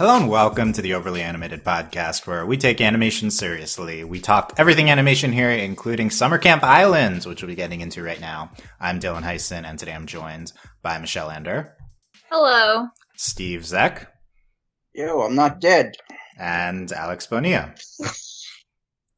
Hello and welcome to the Overly Animated Podcast, where we take animation seriously. We talk everything animation here, including Summer Camp Island, which we'll be getting into right now. I'm Dylan Hysen, and today I'm joined by Michelle Anderer. Hello. Steve Zeck. Yo, I'm not dead. And Alex Bonilla.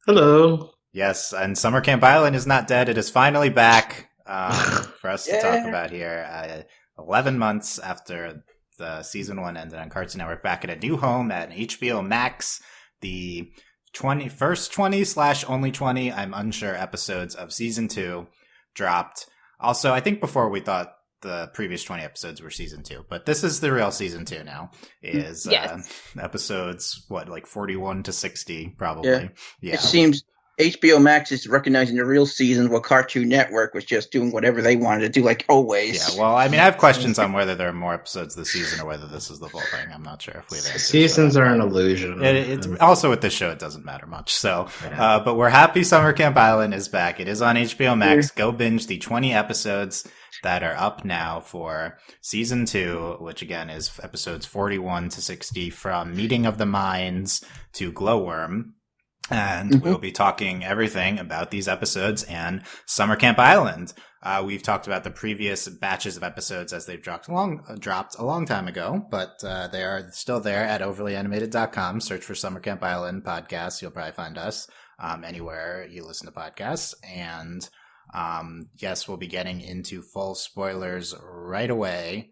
Hello. Yes, and Summer Camp Island is not dead. It is finally back for us to talk about here. 11 months after the season 1 ended on Cartoon Network, back at a new home at HBO Max. The first 20/only 20, I'm unsure, episodes of season 2 dropped. Also, I think before we thought the previous 20 episodes were season 2, but this is the real season 2 now. Is yes. Episodes, 41 to 60, probably. Yeah. It seems HBO Max is recognizing the real season while Cartoon Network was just doing whatever they wanted to do, like always. Yeah, well, I mean, I have questions on whether there are more episodes this season or whether this is the full thing. I'm not sure if we've answered. Seasons are an illusion. It's also with this show, it doesn't matter much. So, but we're happy Summer Camp Island is back. It is on HBO Max. Go binge the 20 episodes that are up now for season 2, which again is episodes 41 to 60, from Meeting of the Minds to Glowworm. And we'll be talking everything about these episodes and Summer Camp Island. We've talked about the previous batches of episodes as they've dropped a long time ago, but they are still there at overlyanimated.com. Search for Summer Camp Island podcast. You'll probably find us anywhere you listen to podcasts. And yes, we'll be getting into full spoilers right away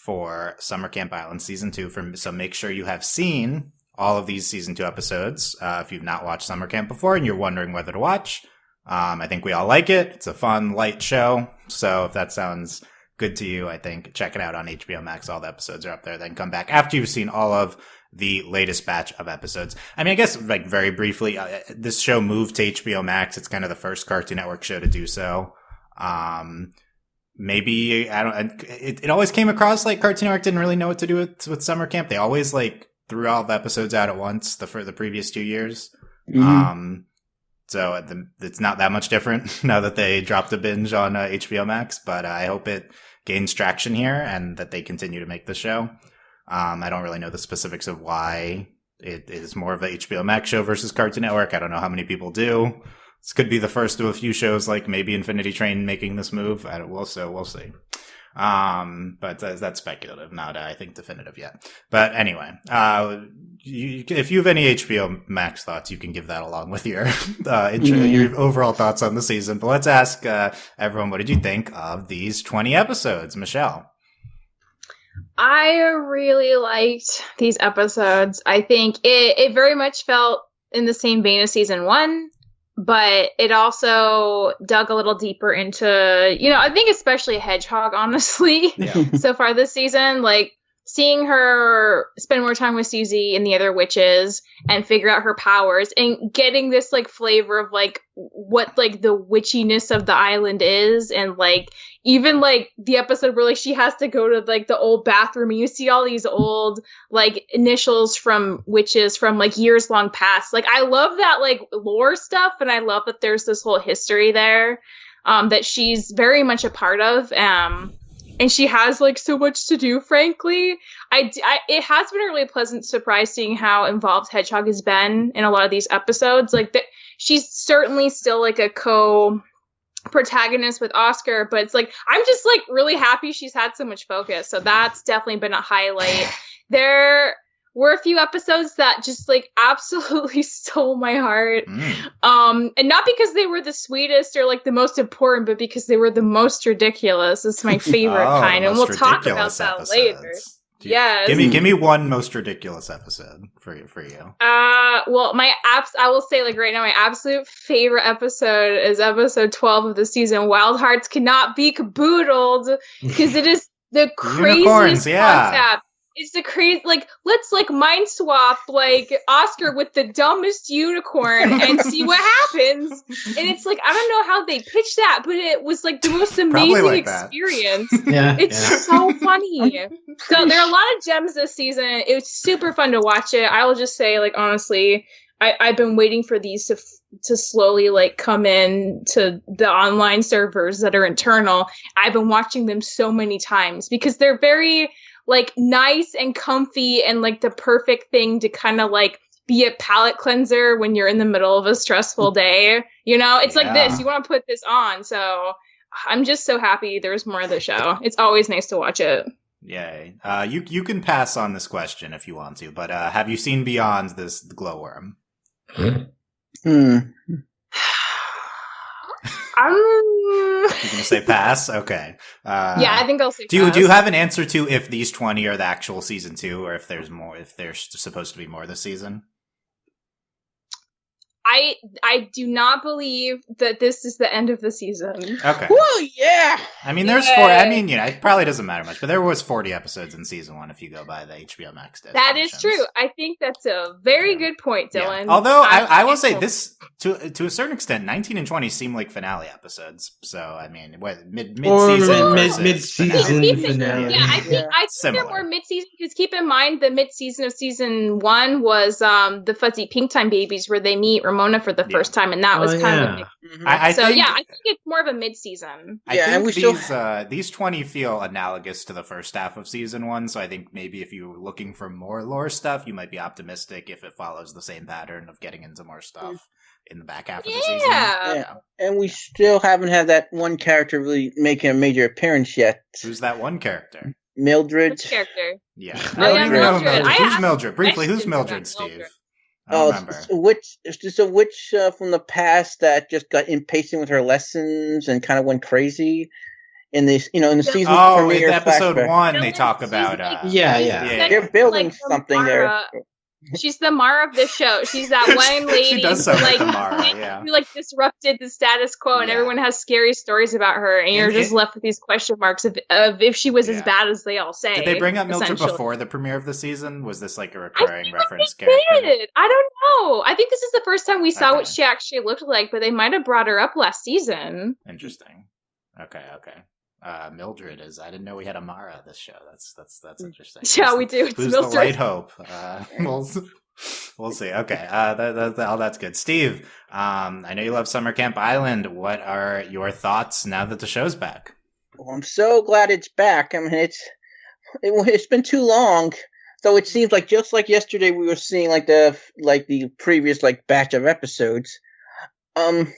for Summer Camp Island season 2. So make sure you have seen all of these season 2 episodes. If you've not watched Summer Camp before and you're wondering whether to watch, I think we all like it. It's a fun, light show. So if that sounds good to you, I think check it out on HBO Max. All the episodes are up there. Then come back after you've seen all of the latest batch of episodes. I mean, I guess very briefly, this show moved to HBO Max. It's kind of the first Cartoon Network show to do so. Maybe, it always came across like Cartoon Network didn't really know what to do with Summer Camp. They always threw all the episodes out at once for the previous 2 years. Mm-hmm. So it's not that much different now that they dropped a binge on HBO Max, but I hope it gains traction here and that they continue to make the show. I don't really know the specifics of why it is more of a HBO Max show versus Cartoon Network. I don't know how many people do. This could be the first of a few shows, like maybe Infinity Train, making this move. We'll see. But that's speculative, not, I think, definitive yet. But anyway, if you have any HBO Max thoughts, you can give that along with your your overall thoughts on the season. But let's ask everyone, what did you think of these 20 episodes? Michelle? I really liked these episodes. I think it very much felt in the same vein as season 1. But it also dug a little deeper into, I think especially Hedgehog, honestly, so far this season, seeing her spend more time with Susie and the other witches and figure out her powers and getting this flavor of what the witchiness of the island is. And even the episode where she has to go to the old bathroom and you see all these old initials from witches from years long past. I love that lore stuff, and I love that there's this whole history there that she's very much a part of. And she has so much to do, frankly. It has been a really pleasant surprise seeing how involved Hedgehog has been in a lot of these episodes. She's certainly still a co-protagonist with Oscar, but it's I'm just really happy she's had so much focus. So that's definitely been a highlight. There were a few episodes that just absolutely stole my heart. And not because they were the sweetest or the most important, but because they were the most ridiculous. It's my favorite kind, and we'll talk about that later. Yes. Give me one most ridiculous episode for you. Well, I will say right now, my absolute favorite episode is episode 12 of the season. Wild Hearts Cannot Be Caboodled, because it is the craziest concept. It's the crazy, let's mind swap Oscar with the dumbest unicorn and see what happens. And it's I don't know how they pitched that, but it was the most amazing experience. It's so funny. So there are a lot of gems this season. It was super fun to watch it. I will just say, honestly, I've been waiting for these to slowly come in to the online servers that are internal. I've been watching them so many times because they're very like nice and comfy and like the perfect thing to kind of like be a palate cleanser when you're in the middle of a stressful day. You know, it's like this. You want to put this on. So I'm just so happy there's more of the show. It's always nice to watch it. Yay. You can pass on this question if you want to, but have you seen beyond this glowworm? You're gonna say pass? Okay. Yeah, I think I'll say pass. Do you pass. have an answer to if these 20 are the actual season 2, or if there's more, if there's supposed to be more this season? I do not believe that this is the end of the season. Okay. Well, yeah. I mean, there's 4. I mean, you know, it probably doesn't matter much, but there was 40 episodes in season 1 if you go by the HBO Max That is true. I think that's a very good point, Dylan. Yeah. Although I will say this to a certain extent, 19 and 20 seem like finale episodes. So I mean, what mid-season finale. Yeah, I think they're more mid-season because keep in mind the mid-season of season 1 was the Fuzzy Pink Time babies where they meet Ramona for the first time, and that was kind of a big. I think it's more of a mid-season. I think these 20 feel analogous to the first half of season 1, so I think maybe if you're looking for more lore stuff, you might be optimistic if it follows the same pattern of getting into more stuff in the back half of the season. Yeah. And we still haven't had that one character really making a major appearance yet. Who's that one character? Mildred. Which character? Yeah. Mildred. Who's Mildred? Briefly, who's Mildred, Steve? Which from the past that just got impatient with her lessons and kind of went crazy in this, in the season premiere. In episode flashback. 1, they talk about. They're building something there. She's the Mara of the show. She's that one lady she does sound like the Mara, who disrupted the status quo, and everyone has scary stories about her, and you're just left with these question marks of if she was as bad as they all say. Did they bring up Mildred before the premiere of the season? Was this like a recurring reference character? Did. I don't know. I think this is the first time we saw what she actually looked like, but they might have brought her up last season. Interesting. Okay. Mildred is. I didn't know we had a Mara this show. That's interesting. Yeah, we do. It's who's Mildred. the light hope? We'll see. Okay. That's good. Steve, I know you love Summer Camp Island. What are your thoughts now that the show's back? Well, I'm so glad it's back. I mean, it's been too long. So it seems like just like yesterday we were seeing the previous batch of episodes. And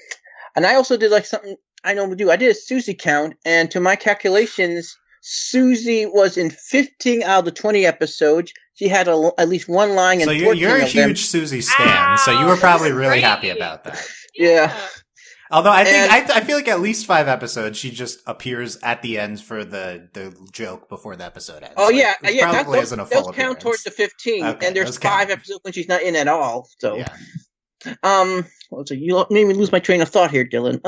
I also did something I normally do. I did a Susie count, and to my calculations, Susie was in 15 out of the 20 episodes. She had at least one line. So you're a huge Susie stan, so you were probably really happy about that. Yeah. Although I feel like at least 5 episodes, she just appears at the end for the joke before the episode ends. Oh yeah, probably isn't a full those count towards the 15, and there's 5 episodes when she's not in at all. So, so you made me lose my train of thought here, Dylan.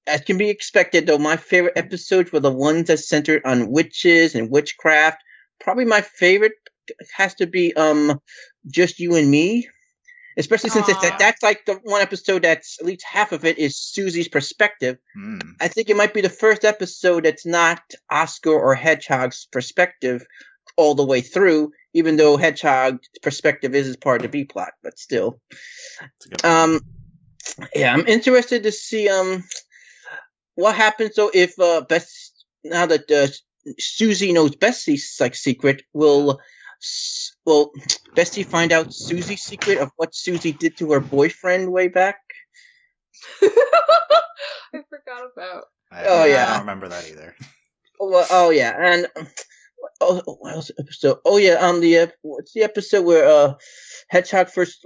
As can be expected, though, my favorite episodes were the ones that centered on witches and witchcraft. Probably my favorite has to be Just You and Me. Especially since that's the one episode that's at least half of it is Susie's perspective. I think it might be the first episode that's not Oscar or Hedgehog's perspective all the way through, even though Hedgehog's perspective is part of the B-plot, but still. I'm interested to see what happens though if now that Susie knows Bessie's secret, will Bessie find out Susie's secret of what Susie did to her boyfriend way back? I forgot about. I don't remember that either. What else episode? What's the episode where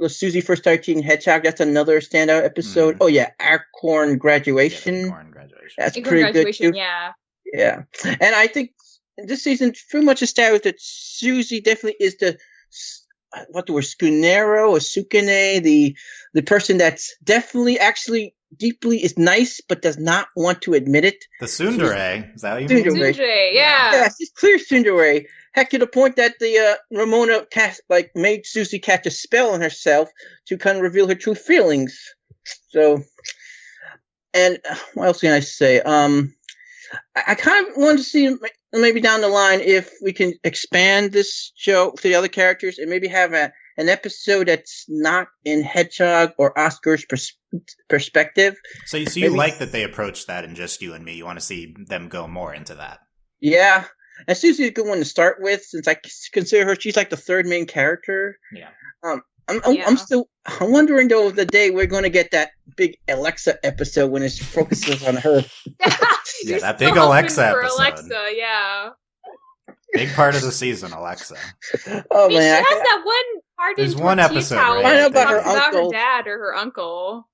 Susie first started teaching Hedgehog? That's another standout episode. Acorn Graduation. Acorn Graduation. That's pretty good too. Yeah, and I think this season pretty much established that Susie definitely is the Skunero or Sukune, the person that's definitely actually deeply is nice but does not want to admit it. The tsundere, is that what you mean? Tsundere, yeah. Yeah, she's clear tsundere. Heck, to the point that the Ramona made Susie catch a spell on herself to kind of reveal her true feelings. So, and what else can I say? I kind of want to see maybe down the line if we can expand this show to the other characters and maybe have an episode that's not in Hedgehog or Oscar's perspective. So you like that they approached that in Just You and Me. You want to see them go more into that. Yeah, and Susie's a good one to start with, since I consider her. She's like the third main character. Yeah. I'm wondering though of the day we're going to get that big Alexa episode when it focuses on her. Yeah, that big Alexa episode. Alexa, yeah. Big part of the season, Alexa. Oh I mean, man, she has that one part There's in one Tortilla episode, Tower right? I know about that her talks about uncle. her dad or her uncle.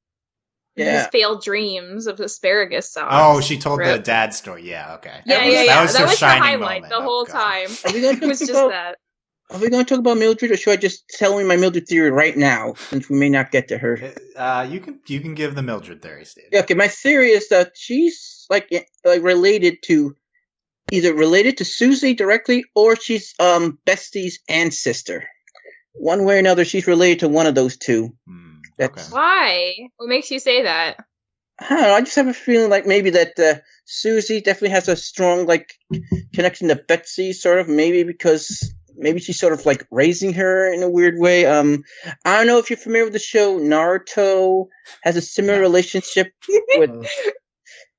Yeah. His failed dreams of asparagus sauce. Oh, she told the Rip. dad story. Yeah, okay. Yeah. That was her the shining highlight moment. the whole God. time. Are we going It was to just that. Are we going to talk about Mildred, or should I just tell you my Mildred theory right now, since we may not get to her? You can give the Mildred theory, Steve. Okay, my theory is that she's like related to Susie directly, or she's Bestie's and sister. One way or another, she's related to one of those two. Okay. Why? What makes you say that? I don't know. I just have a feeling like maybe that Susie definitely has a strong like connection to Betsy, sort of. Maybe because she's sort of like raising her in a weird way. I don't know if you're familiar with the show. Naruto has a similar relationship with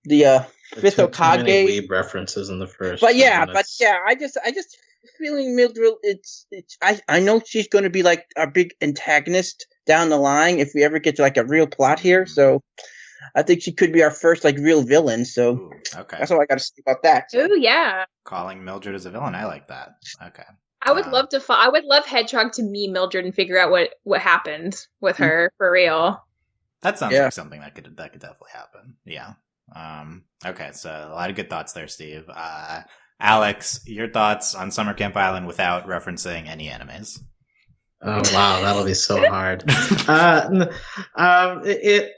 the fifth Hokage. Many weeb references in the first. I just feeling Mildred. I know she's going to be like our big antagonist down the line if we ever get to like a real plot here. So I think she could be our first like real villain. So Ooh, okay. that's all I got to say about that. So. Oh yeah. Calling Mildred as a villain, I like that. Okay. I would love to. I would love Hedgehog to meet Mildred and figure out what happened with her for real. That sounds like something that could definitely happen. Yeah. Okay. So a lot of good thoughts there, Steve. Alex, your thoughts on Summer Camp Island without referencing any animes? Oh wow, that'll be so hard.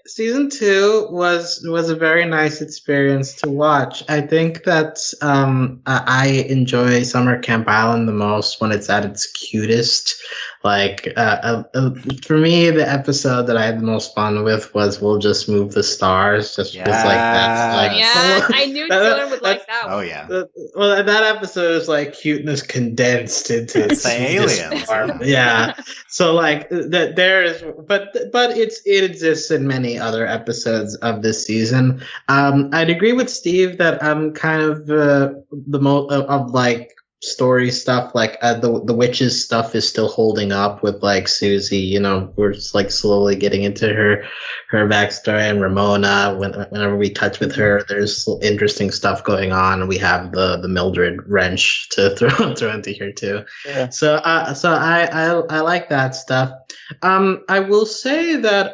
Season 2 was a very nice experience to watch. I think that I enjoy Summer Camp Island the most when it's at its cutest. Like for me, the episode that I had the most fun with was "We'll Just Move the Stars." Just like that's like I knew Dylan would like that one. Oh yeah. Well, that episode is like cuteness condensed into it's the aliens. Yeah. So like that there is, but it exists in many other episodes of this season. I'd agree with Steve that I'm kind of the most of like story stuff, like the witches stuff is still holding up with like Susie. You know, we're just like slowly getting into her backstory, and Ramona. Whenever we touch with her, there's interesting stuff going on. We have the Mildred wrench to throw into here too. Yeah. So I like that stuff. I will say that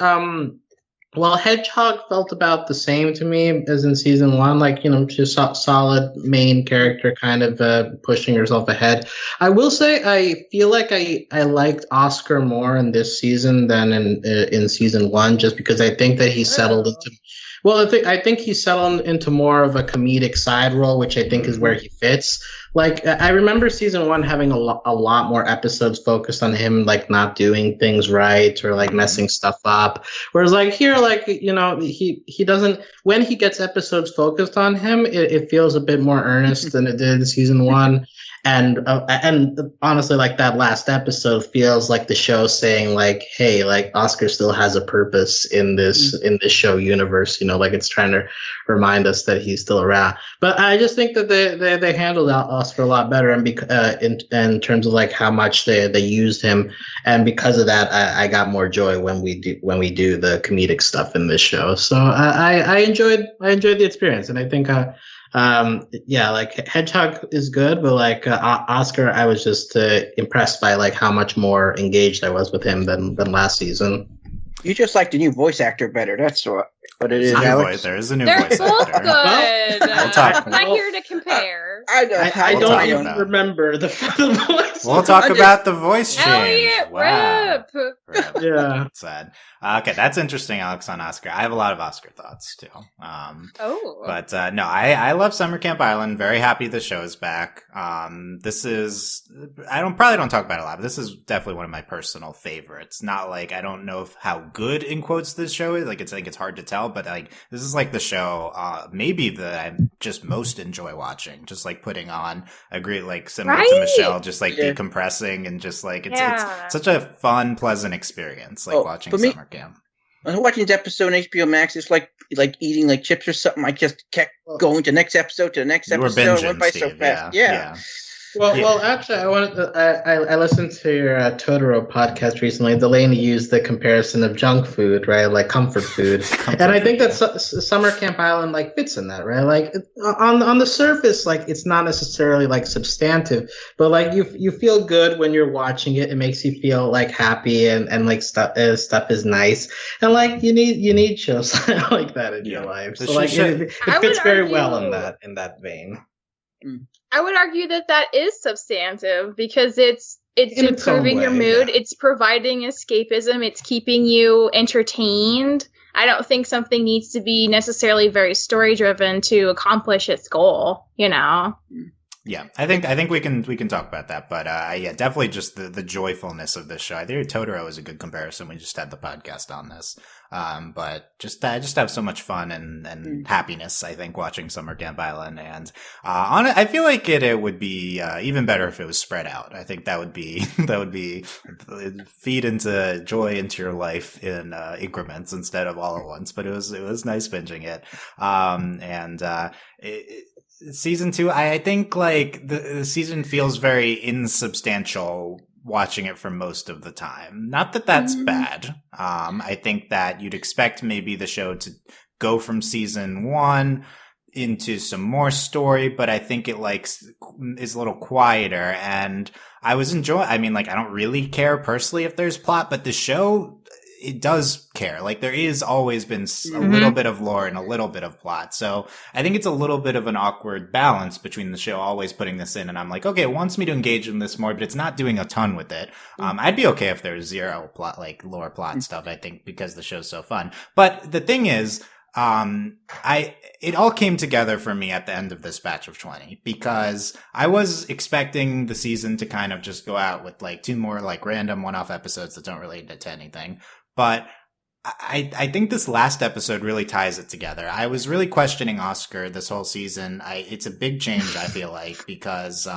well, Hedgehog felt about the same to me as in season 1, like, you know, just solid main character kind of pushing herself ahead. I will say I feel like I liked Oscar more in this season than in season 1, just because I think that he settled into. Well, I think he settled into more of a comedic side role, which I think is where he fits. Like, I remember season 1 having a lot more episodes focused on him, like, not doing things right or, like, messing stuff up. Whereas, like, here, like, you know, he doesn't, when he gets episodes focused on him, it feels a bit more earnest than it did in season 1. And honestly, like, that last episode feels like the show saying, like, hey, like, Oscar still has a purpose in this show universe, you know, like, it's trying to remind us that he's still around. But I just think that they handled Oscar a lot better, and in terms of like how much they used him, and because of that, I got more joy when we do the comedic stuff in this show. So I enjoyed the experience, and I think like Hedgehog is good, but like Oscar, I was just impressed by like how much more engaged I was with him than last season. You just like the new voice actor better. That's what it is, Alex. There is a new They're voice both actor. good. We'll talk. I'm not here to compare. I don't even remember the voice. We'll talk about the voice change. Elliot, Wow. rip. Yeah. Sad. Okay, that's interesting, Alex, on Oscar. I have a lot of Oscar thoughts, too. But no, I love Summer Camp Island. Very happy the show is back. This is, probably don't talk about it a lot, but this is definitely one of my personal favorites. Not like, I don't know how good, in quotes, this show is. Like, I think it's hard to tell, but like, this is like the show, maybe that I just most enjoy watching. Just like putting on like similar to Michelle, just like decompressing and just like, it's such a fun, pleasant experience, like watching Summer Camp. I was watching this episode on HBO Max. It's like eating like chips or something. I just kept going to the next episode to the next You were episode. binging, It went by Steve. so fast. Yeah. Well, actually, I listened to your Totoro podcast recently. Delaney used the comparison of junk food, right, like comfort food, and I think that Summer Camp Island like fits in that, right? Like on the surface, like it's not necessarily like substantive, but like you feel good when you're watching it. It makes you feel like happy and like stuff is nice, and like you need shows like that in your life. So like it fits very well in that vein. I would argue that is substantive because it's improving your mood. Yeah. It's providing escapism. It's keeping you entertained. I don't think something needs to be necessarily very story driven to accomplish its goal, you know? Yeah, I think we can talk about that, but yeah, definitely just the joyfulness of this show. I think Totoro is a good comparison. We just had the podcast on this, but just have so much fun and happiness. I think watching Summer Camp Island, and I feel like it would be even better if it was spread out. I think that would be feed into joy into your life in increments instead of all at once. But it was nice binging it, Season 2, I think like the season feels very insubstantial watching it for most of the time. Not that that's bad. I think that you'd expect maybe the show to go from season 1 into some more story, but I think it like is a little quieter, and I was enjoying. I mean, like I don't really care personally if there's plot, but the show, it does care. Like there is always been a little bit of lore and a little bit of plot. So I think it's a little bit of an awkward balance between the show always putting this in. And I'm like, okay, it wants me to engage in this more, but it's not doing a ton with it. I'd be okay if there's zero plot, like lore plot stuff, I think, because the show's so fun. But the thing is, it all came together for me at the end of this batch of 20 because I was expecting the season to kind of just go out with like 2 more like random one-off episodes that don't relate to anything. But I think this last episode really ties it together. I was really questioning Oscar this whole season. It's a big change, I feel like, because,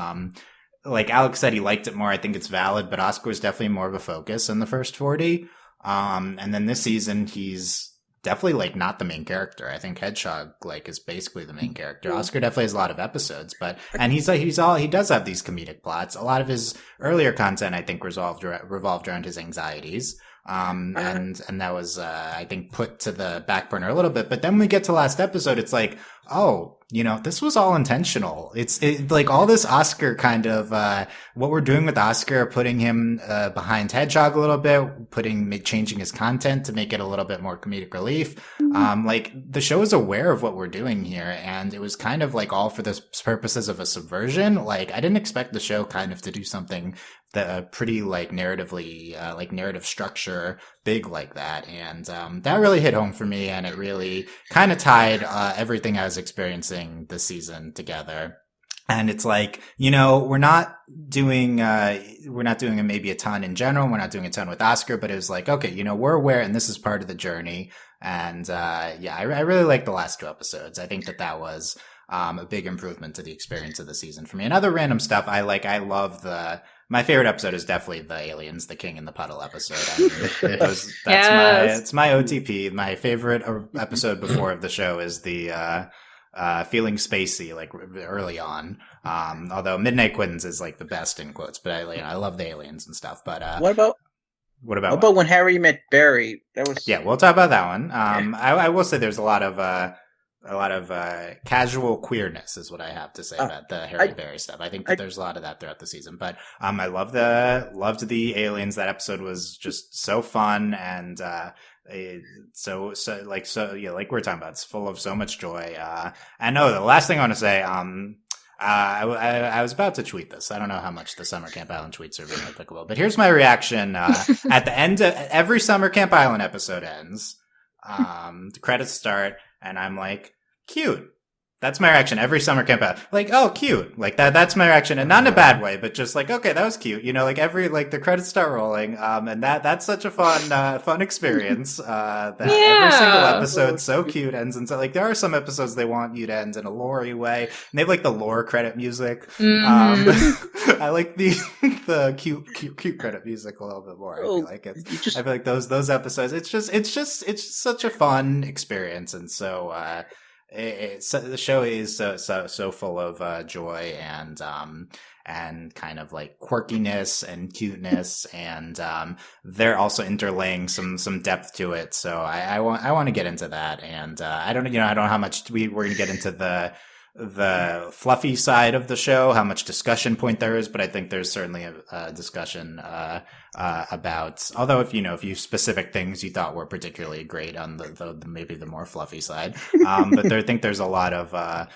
like Alex said, he liked it more. I think it's valid, but Oscar was definitely more of a focus in the first 40. And then this season, he's definitely like not the main character. I think Hedgehog like is basically the main character. Oscar definitely has a lot of episodes, and he does have these comedic plots. A lot of his earlier content, I think, revolved around his anxieties. And that was, I think, put to the back burner a little bit. But then when we get to last episode, it's like, oh, you know, this was all intentional. It's like all this Oscar kind of, what we're doing with Oscar, putting him, behind Hedgehog a little bit, changing his content to make it a little bit more comedic relief. Like the show is aware of what we're doing here. And it was kind of like all for the purposes of a subversion. Like I didn't expect the show kind of to do something that pretty like narratively, like narrative structure big like that. And, that really hit home for me. And it really kind of tied, everything I was experiencing this season together. And it's like, you know, we're not doing maybe a ton in general. We're not doing a ton with Oscar, but it was like, okay, you know, we're aware and this is part of the journey. And, yeah, I really like the last 2 episodes. I think that was, a big improvement to the experience of the season for me. And other random stuff, I love my favorite episode is definitely the aliens, the king in the puddle episode. I mean, it's my OTP. My favorite episode before of the show is the, feeling spacey, like early on. Although Midnight Queens is like the best in quotes, but I love the aliens and stuff. But, what about when Harry met Barry? Yeah, we'll talk about that one. I will say there's a lot of casual queerness is what I have to say about the Harry Berry stuff. I think that there's a lot of that throughout the season, but I loved the aliens. That episode was just so fun and so like we're talking about, it's full of so much joy. And the last thing I want to say, I was about to tweet this. I don't know how much the Summer Camp Island tweets are really applicable, but here's my reaction. At the end of every Summer Camp Island episode ends, the credits start, and I'm like, cute. That's my reaction every summer camp out. Like, oh, cute. Like that's my reaction. And not in a bad way, but just like, okay, that was cute. Like the credits start rolling. And that's such a fun experience. That every single episode so cute ends. And so like, there are some episodes they want you to end in a lore-y way. And they have like the lore credit music. I like the cute credit music a little bit more. I feel like I feel like those episodes, it's just such a fun experience. And so, the show is so full of joy and kind of like quirkiness and cuteness, and they're also interlaying some depth to it. So I want to get into that, and I don't know how much we're going to get into the fluffy side of the show, how much discussion point there is, but I think there's certainly a discussion about, although if you specific things you thought were particularly great on the maybe the more fluffy side, but I think there's a lot of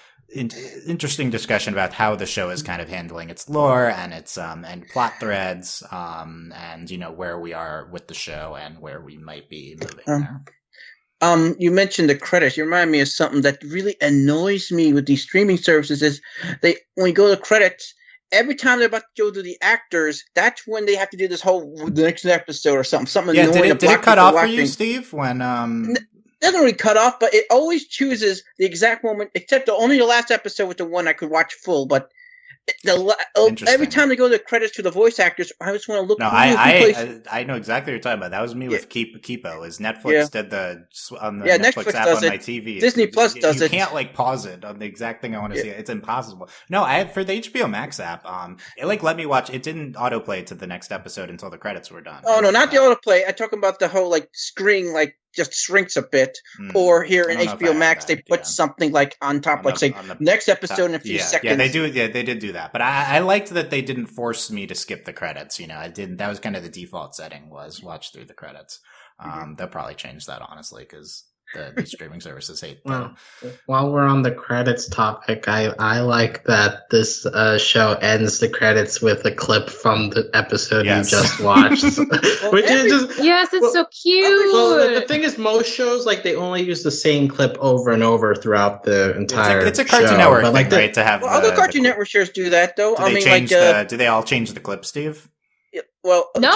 interesting discussion about how the show is kind of handling its lore and its and plot threads, and where we are with the show and where we might be moving there. You mentioned the credits. You remind me of something that really annoys me with these streaming services is when you go to credits, every time they're about to go to the actors, that's when they have to do this whole the next episode or something. Something annoying. Did it cut off for you, Steve? When it doesn't really cut off, but it always chooses the exact moment, except only the last episode was the one I could watch full, but every time they go to the credits to the voice actors, I just want to look. No, I know exactly what you're talking about. That was me with Kipo. Is Netflix did on the Netflix app on my TV? Disney Plus does it. You can't like pause it on the exact thing I want to see. It's impossible. No, for the HBO Max app, it like let me watch. It didn't autoplay to the next episode until the credits were done. Oh no, not the autoplay. I'm talking about the whole like screen just shrinks a bit, or here in HBO Max they put something like on top, like say next episode in a few seconds. Yeah, they do. Yeah, they did do that. But I liked that they didn't force me to skip the credits. I didn't. That was kind of the default setting, was watch through the credits. They'll probably change that, honestly, because the streaming services hate that. While we're on the credits topic, I like that this show ends the credits with a clip from the episode you just watched. Which is just, yes, it's so cute. Well, the thing is, most shows they only use the same clip over and over throughout the entire. It's a Cartoon Network thing, right? To have other Cartoon Network shows do that, though. Do they all change the clip, Steve? Well, no.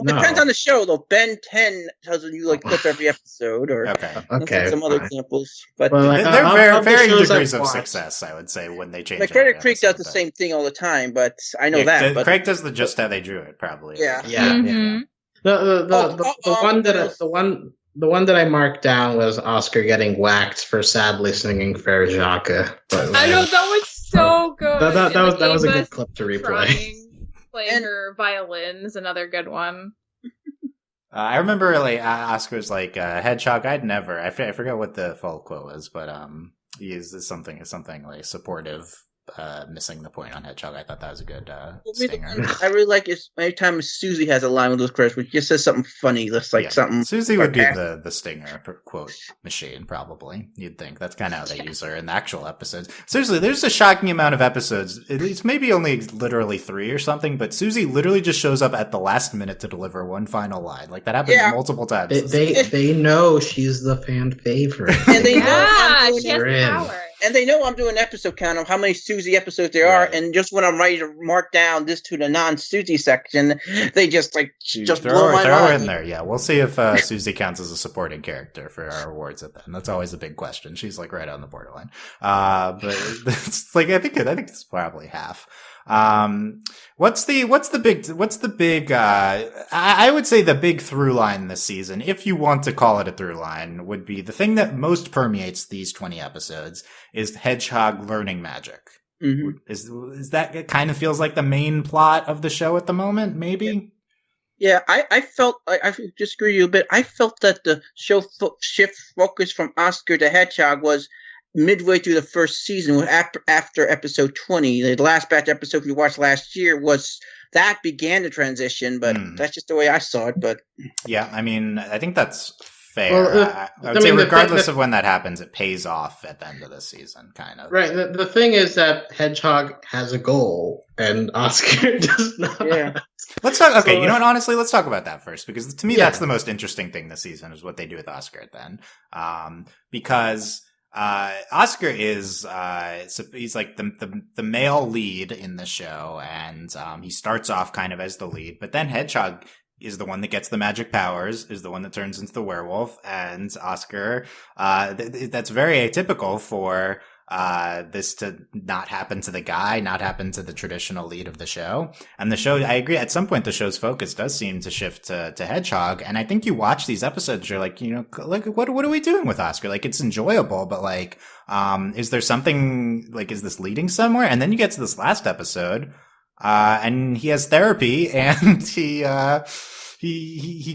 Depends on the show, though. Ben 10 tells you clip every episode, or some other examples. But they're varying degrees of success, I would say, when they change. Credit Creek does the same thing all the time, but I know that. But Craig does just how they drew it, probably. Yeah. The one that I marked down was Oscar getting whacked for sadly singing Fair Jacques. I know, that was so good. That was a good clip to replay. Playing her violin is another good one. I remember Oscar's Hedgehog. I forgot what the full quote was, but he uses something like supportive, missing the point on Hedgehog. I thought that was a good stinger. I really like it every time Susie has a line with those credits, which just says something funny. That's something. Susie would be the stinger quote machine, probably. You'd think that's kind of how they use her in the actual episodes. Seriously, there's a shocking amount of episodes. At least maybe only literally 3 or something, but Susie literally just shows up at the last minute to deliver one final line. Like that happens multiple times. They know she's the fan favorite, and they know she has the power. And they know I'm doing an episode count of how many Susie episodes there are, and just when I'm ready to mark down this to the non-Susie section, they just blow my mind. Throw her in there, yeah. We'll see if Susie counts as a supporting character for our awards at that. And that's always a big question. She's right on the borderline. But it's I think it's probably half. What's the big I would say the big through line this season, if you want to call it a through line, would be the thing that most permeates these 20 episodes is Hedgehog learning magic. Mm-hmm. Is that, it kind of feels like the main plot of the show at the moment, maybe? Yeah, I felt, I disagree with you a bit. I felt that the show shift focus from Oscar to Hedgehog was midway through the first season, after episode 20. The last batch episode we watched last year that began the transition, but that's just the way I saw it. But yeah, I mean, I think that's fair. Well, I would say regardless of when that happens, it pays off at the end of the season, kind of. Right. The thing is that Hedgehog has a goal, and Oscar does not. Yeah. Let's talk. Okay, you know what? Honestly, let's talk about that first, because to me, that's the most interesting thing this season is what they do with Oscar. Then, because Oscar is he's like the male lead in the show, and he starts off kind of as the lead, but then Hedgehog is the one that gets the magic powers, is the one that turns into the werewolf, and Oscar, that's very atypical for this to not happen to the guy, not happen to the traditional lead of the show. And the show, I agree, at some point the show's focus does seem to shift to Hedgehog. And I think you watch these episodes, you're like, like, what are we doing with Oscar? Like, it's enjoyable, but like, is there something, like, is this leading somewhere? And then you get to this last episode, and he has therapy, and he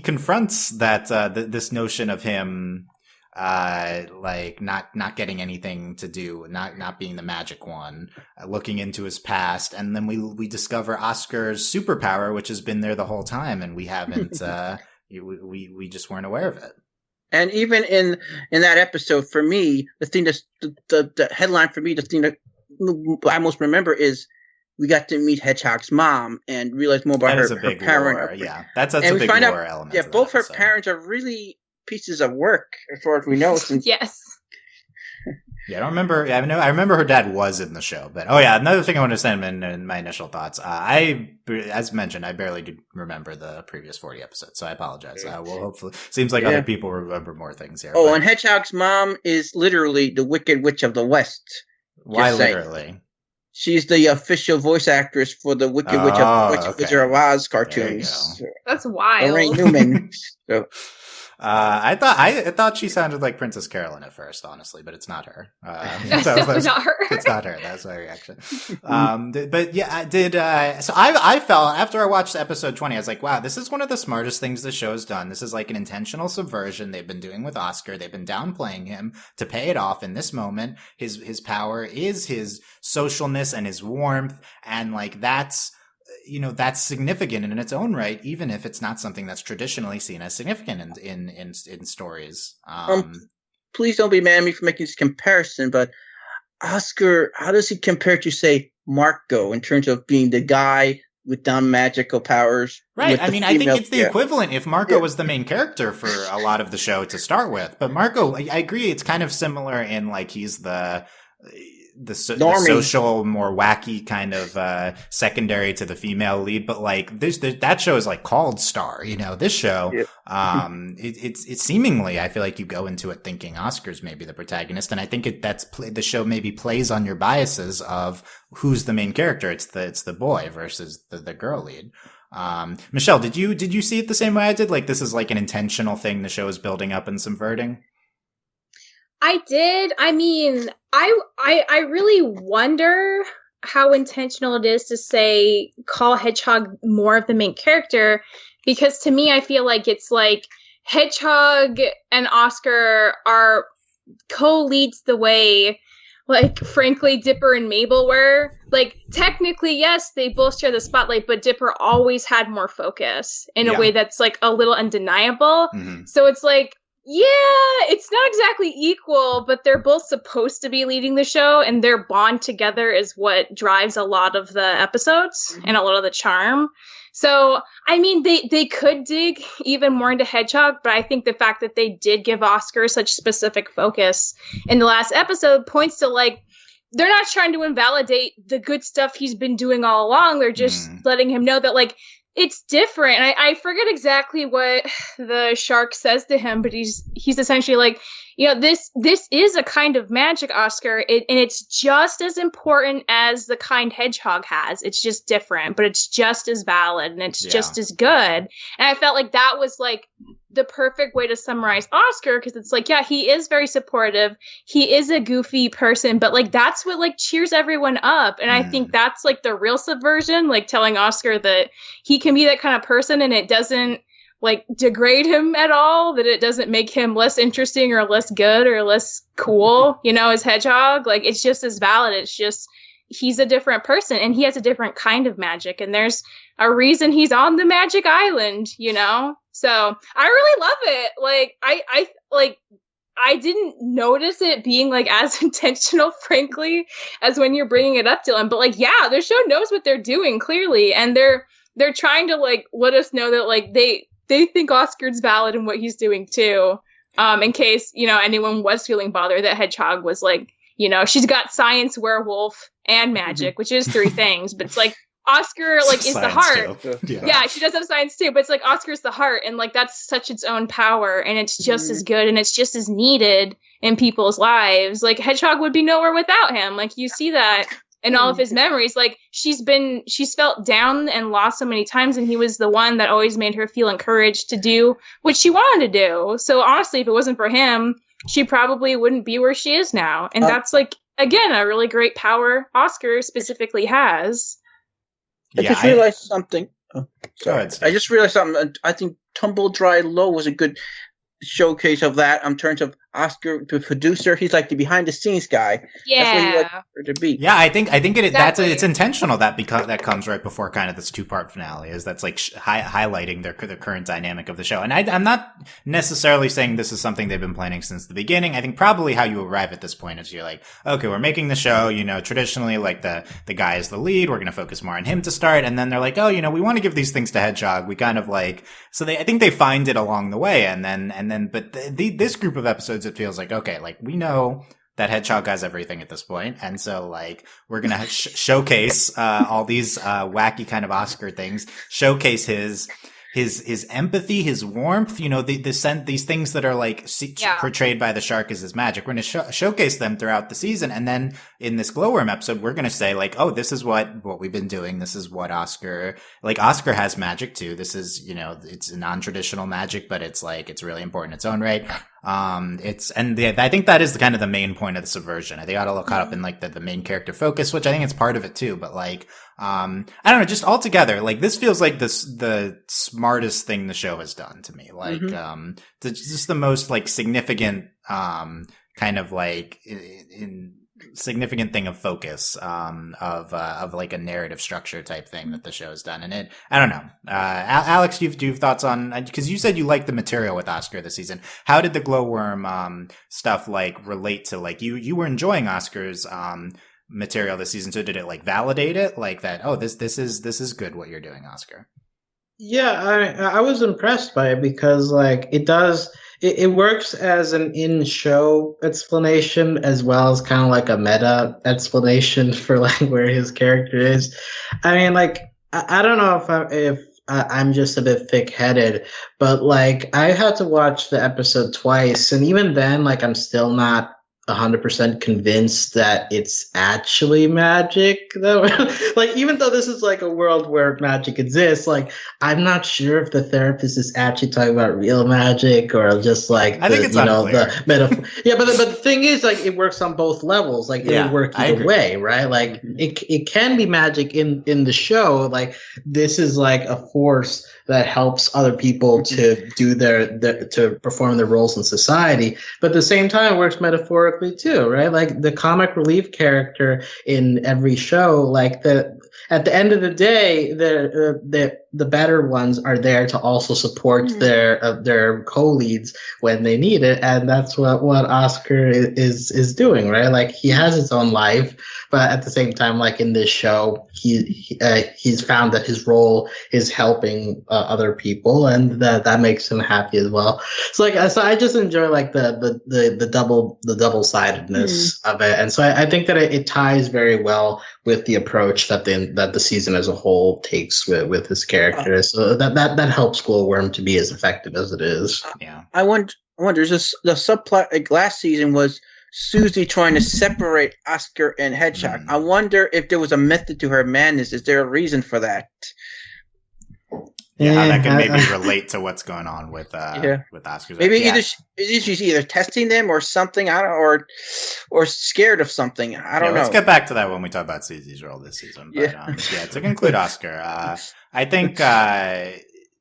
confronts that, this notion of him, like not getting anything to do, not being the magic one, looking into his past, and then we discover Oscar's superpower, which has been there the whole time, and we haven't, we just weren't aware of it. And even in that episode, for me, the thing that's the headline for me, the thing that I most remember is we got to meet Hedgehog's mom and realize more about her parent. Lore, yeah, that's a big lore element. Yeah, both her parents are really pieces of work, as far as we know. Yes. Yeah, I don't remember. I remember her dad was in the show, but another thing I want to say in my initial thoughts. As mentioned, I barely do remember the previous 40 episodes, so I apologize. Well, hopefully, seems like other people remember more things here. Oh, and Hedgehog's mom is literally the Wicked Witch of the West. Why literally? She's the official voice actress for the Wicked Witch of Wizard of Oz cartoons. That's wild. Lorraine Newman. So. I thought she sounded like Princess Carolyn at first, honestly, but it's not her. That's not her. It's not her. That's my reaction. But yeah, so I felt after I watched episode 20, I was like, wow, this is one of the smartest things the show's done. This is like an intentional subversion they've been doing with Oscar. They've been downplaying him to pay it off in this moment. His power is his socialness and his warmth, and like that's significant in its own right, even if it's not something that's traditionally seen as significant in stories. Please don't be mad at me for making this comparison, but Oscar, how does he compare to, say, Marco in terms of being the guy with magical powers? Right. I mean, I think it's the equivalent if Marco was the main character for a lot of the show to start with. But Marco, I agree, it's kind of similar in like he's the social, more wacky kind of secondary to the female lead, but like that show is like called Star. This show, it's seemingly, I feel like you go into it thinking Oscar's maybe the protagonist, and I think the show maybe plays on your biases of who's the main character. It's the boy versus the girl lead. Michelle, did you see it the same way I did? Like this is like an intentional thing the show is building up and subverting. I did. I mean, I really wonder how intentional it is to call Hedgehog more of the main character, because to me, I feel like it's like Hedgehog and Oscar are co-leads the way, like, frankly, Dipper and Mabel were. Like, technically, yes, they both share the spotlight, but Dipper always had more focus in a way that's, like, a little undeniable. Mm-hmm. So it's like, yeah, it's not exactly equal, but they're both supposed to be leading the show, and their bond together is what drives a lot of the episodes and a lot of the charm. So, I mean, they could dig even more into Hedgehog, but I think the fact that they did give Oscar such specific focus in the last episode points to, like, they're not trying to invalidate the good stuff he's been doing all along. They're just letting him know that, like, it's different. I forget exactly what the shark says to him, but he's essentially like, this is a kind of magic, Oscar, and it's just as important as the kind Hedgehog has. It's just different, but it's just as valid, and it's just as good. And I felt like that was like the perfect way to summarize Oscar, because it's like, yeah, he is very supportive. He is a goofy person, but like that's what like cheers everyone up. And I think that's like the real subversion, like telling Oscar that he can be that kind of person and it doesn't like degrade him at all, that it doesn't make him less interesting or less good or less cool, as Hedgehog. Like, it's just as valid. It's just he's a different person and he has a different kind of magic, and there's a reason he's on the magic island, So I really love it. Like, I didn't notice it being like as intentional, frankly, as when you're bringing it up, Dylan. But like, yeah, the show knows what they're doing clearly, and they're trying to like let us know that like they think Oscar's valid in what he's doing too. in case, anyone was feeling bothered that Hedgehog was like, she's got science, werewolf, and magic, which is 3 things, but it's like Oscar like is the heart. Yeah, she does have science too, but it's like Oscar's the heart, and like that's such its own power, and it's just as good and it's just as needed in people's lives. Like Hedgehog would be nowhere without him. Like you see that in all of his memories. Like she's felt down and lost so many times, and he was the one that always made her feel encouraged to do what she wanted to do. So honestly, if it wasn't for him, she probably wouldn't be where she is now. And that's like, again, a really great power Oscar specifically has. I just realized something. Oh, sorry. I just realized something. I think Tumble Dry Low was a good showcase of that in terms of Oscar, the producer. He's like the behind the scenes guy. Yeah, that's what he likes her to be. Yeah, I think it's intentional that comes right before kind of this 2-part finale. Is that's like highlighting the current dynamic of the show. And I'm not necessarily saying this is something they've been planning since the beginning. I think probably how you arrive at this point is you're like, okay, we're making the show. Traditionally, like the guy is the lead. We're going to focus more on him to start, and then they're like, oh, we want to give these things to Hedgehog. We kind of like I think they find it along the way, but this group of episodes, it feels like, okay, like we know that Hedgehog has everything at this point, and so like we're gonna showcase all these wacky kind of Oscar things, showcase his empathy, his warmth, these things that are like portrayed by the shark as his magic. We're gonna showcase them throughout the season, and then in this Glowworm episode, we're gonna say like, oh, this is what we've been doing. This is what Oscar has magic too. This is it's a non-traditional magic, but it's really important in its own right. I think that is kind of the main point of the subversion. I think I got a little caught up in like the main character focus, which I think it's part of it too. But like, I don't know, just altogether, like this feels like the smartest thing the show has done to me. Like, just the most like significant, kind of like in significant thing of focus, of like a narrative structure type thing that the show has done. And I don't know. Alex, do you have thoughts on, because you said you liked the material with Oscar this season. How did the Glowworm, stuff like relate to like you were enjoying Oscar's, material this season? So did it like validate it like that? Oh, this is good what you're doing, Oscar. Yeah, I was impressed by it because like it works as an in-show explanation as well as kind of like a meta explanation for like where his character is. I mean, like I don't know if I'm just a bit thick-headed, but like I had to watch the episode twice, and even then, like I'm still not 100% convinced that it's actually magic though. Like even though this is like a world where magic exists, like I'm not sure if the therapist is actually talking about real magic or just like I think it's unclear. The metaphor. Yeah, but the thing is, like it works on both levels. Like it would work either way, right? Like it can be magic in the show. Like this is like a force that helps other people to do to perform their roles in society, but at the same time it works metaphorically too, right? Like the comic relief character in every show, like at the end of the day, the better ones are there to also support their co-leads when they need it, and that's what Oscar is doing, right? Like he has his own life, but at the same time, like in this show, he's found that his role is helping other people, and that makes him happy as well. So I just enjoy like the double sidedness of it, and so I think that it ties very well with the approach that the season as a whole takes with his character. So that helps Glowworm to be as effective as it is. Yeah, I wonder. Is the subplot like last season was Susie trying to separate Oscar and Hedgehog. I wonder if there was a method to her madness. Is there a reason for that? Yeah, how that can maybe relate to what's going on with Oscar's. Maybe she's either testing them or something. I don't, or scared of something. I don't know. Let's get back to that when we talk about Susie's role this season. But to conclude Oscar, I think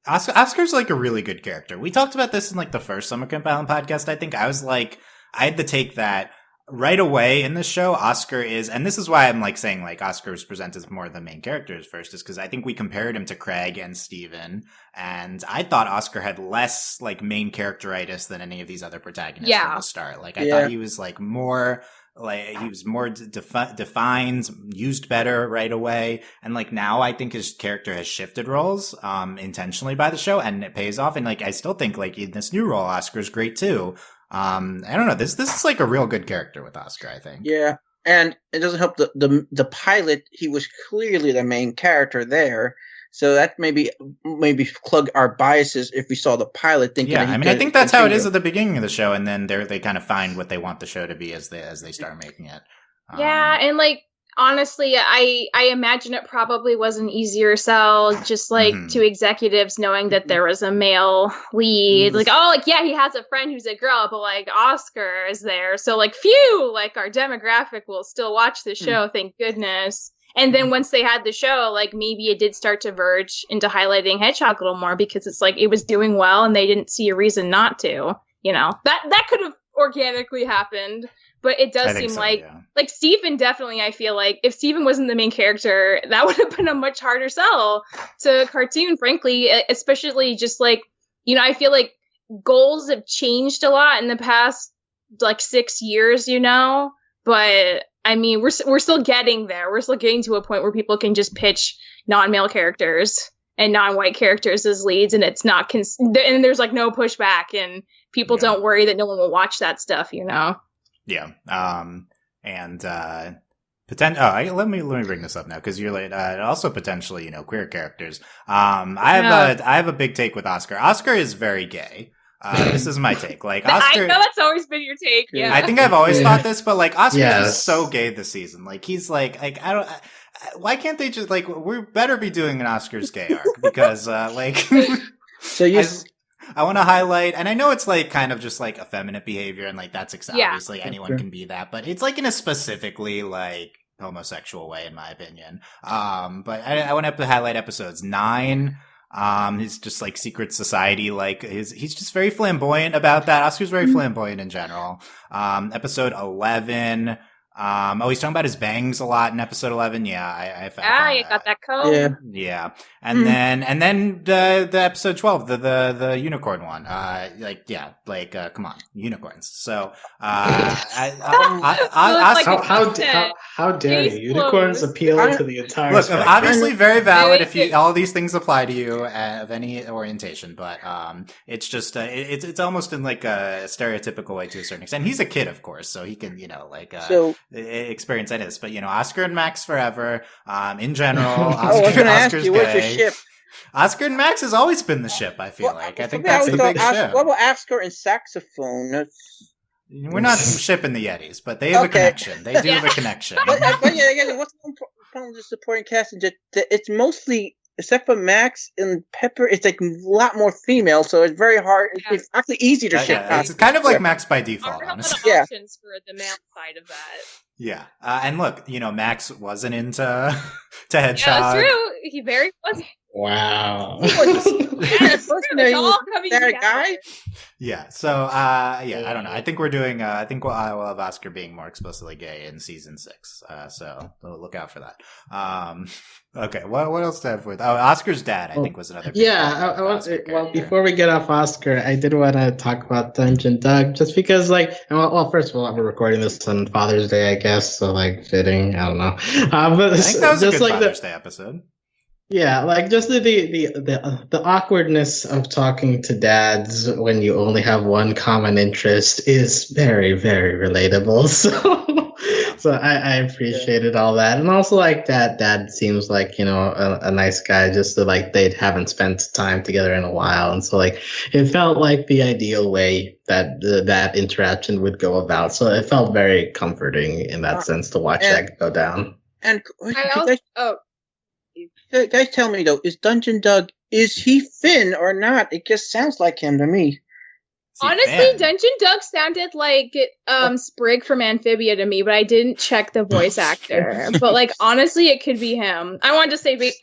Oscar's like a really good character. We talked about this in like the first Summer Camp Island podcast. I think I was like, I had to take that right away in the show. Oscar is, and this is why I'm like saying like Oscar is presented as more of the main characters first, is because I think we compared him to Craig and Steven, and I thought Oscar had less like main characteritis than any of these other protagonists from the start. Like I thought he was like more. Like he was more defined, used better right away, and like now I think his character has shifted roles intentionally by the show, and it pays off. And like I still think like in this new role, Oscar's great too. I don't know. This is like a real good character with Oscar, I think. Yeah, and it doesn't help the pilot. He was clearly the main character there, so that maybe plug our biases if we saw the pilot. Thinking Yeah, that I mean, I think that's how it is at the beginning of the show, and then they kind of find what they want the show to be as they start making it. Yeah, and like honestly, I imagine it probably was an easier sell, just like to executives knowing that there was a male lead. Like, oh, like yeah, he has a friend who's a girl, but like Oscar is there, so like phew, like our demographic will still watch the show. Thank goodness. And then once they had the show, like maybe it did start to verge into highlighting Hedgehog a little more because it's like it was doing well and they didn't see a reason not to. You know, that could have organically happened. But it does seem like Steven definitely, I feel like if Steven wasn't the main character, that would have been a much harder sell to a cartoon, frankly, especially just like, you know, I feel like goals have changed a lot in the past like 6 years, you know, but I mean, we're still getting there. We're still getting to a point where people can just pitch non-male characters and non-white characters as leads, and it's not, and there's like no pushback, and people don't worry that no one will watch that stuff, you know? Yeah. Let me bring this up now because you're like also potentially, you know, queer characters. I have a big take with Oscar. Oscar is very gay. This is my take. Like Oscar, I know that's always been your take. Yeah, I think I've always thought this, but like Oscar is so gay this season. Like he's like I don't. Why can't they just like we better be doing an Oscar's gay arc because like so you. I want to highlight, and I know it's like kind of just like effeminate behavior, and like that's obviously anyone can be that, but it's like in a specifically like homosexual way, in my opinion. But I want to highlight episodes 9. His just like secret society, like he's just very flamboyant about that. Oscar's very flamboyant in general. Episode 11. He's talking about his bangs a lot in episode 11. Yeah, I found you got that code. Yeah. And then the episode 12, the unicorn one. Come on, unicorns. So, how dare you? Unicorns appeal to the entire Look, spectrum. obviously very valid if all these things apply to you of any orientation, but it's just it's almost in like a stereotypical way to a certain extent. He's a kid, of course, so he can, you know, like experience any of this, but you know, Oscar and Max forever. In general, Oscar's gay. Where's your ship? Oscar and Max has always been the ship. I feel like I think that's the big ship. What about Oscar and Saxophone? We're not shipping the Yetis, but they have a connection. They do have a connection. But again, what's the problem with the supporting cast? It's mostly, except for Max and Pepper, it's like a lot more female, so it's very hard. It's actually easy to ship. It's kind of like Max by default, honestly. Options for the male side of that. Yeah, and look, you know, Max wasn't into to Hedgehog. Yeah, that's true. He very wasn't. Wow. It's all coming together. Guy? Yeah. So, I don't know. I think we're doing. I think we'll have Oscar being more explicitly gay in season 6. So look out for that. Okay. What else to have with? Oh, Oscar's dad, I think, was another. Before we get off Oscar, I did want to talk about Dungeon Doug, just because, like, first of all, we're recording this on Father's Day, I guess, so like fitting. I don't know. But I think that was just a good Father's Day episode. Yeah, like just the awkwardness of talking to dads when you only have one common interest is very, very relatable. So I appreciated all that, and also like that dad seems like, you know, a nice guy. Just so, like they haven't spent time together in a while, and so like it felt like the ideal way that that interaction would go about. So it felt very comforting in that sense to watch that go down. And guys, tell me though, is Dungeon Doug, is he Finn or not? It just sounds like him to me. Honestly, Dungeon Doug sounded like Sprig from Amphibia to me, but I didn't check the voice actor. But like, honestly, it could be him. I wanted to say,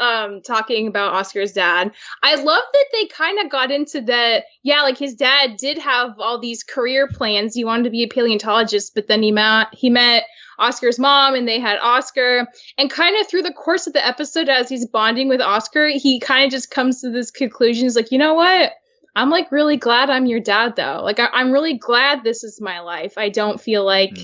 talking about Oscar's dad, I love that they kind of got into that. Yeah, like his dad did have all these career plans. He wanted to be a paleontologist, but then he met Oscar's mom, and they had Oscar. And kind of through the course of the episode, as he's bonding with Oscar, he kind of just comes to this conclusion. He's like, you know what? I'm like really glad I'm your dad, though. Like, I'm really glad this is my life. I don't feel like,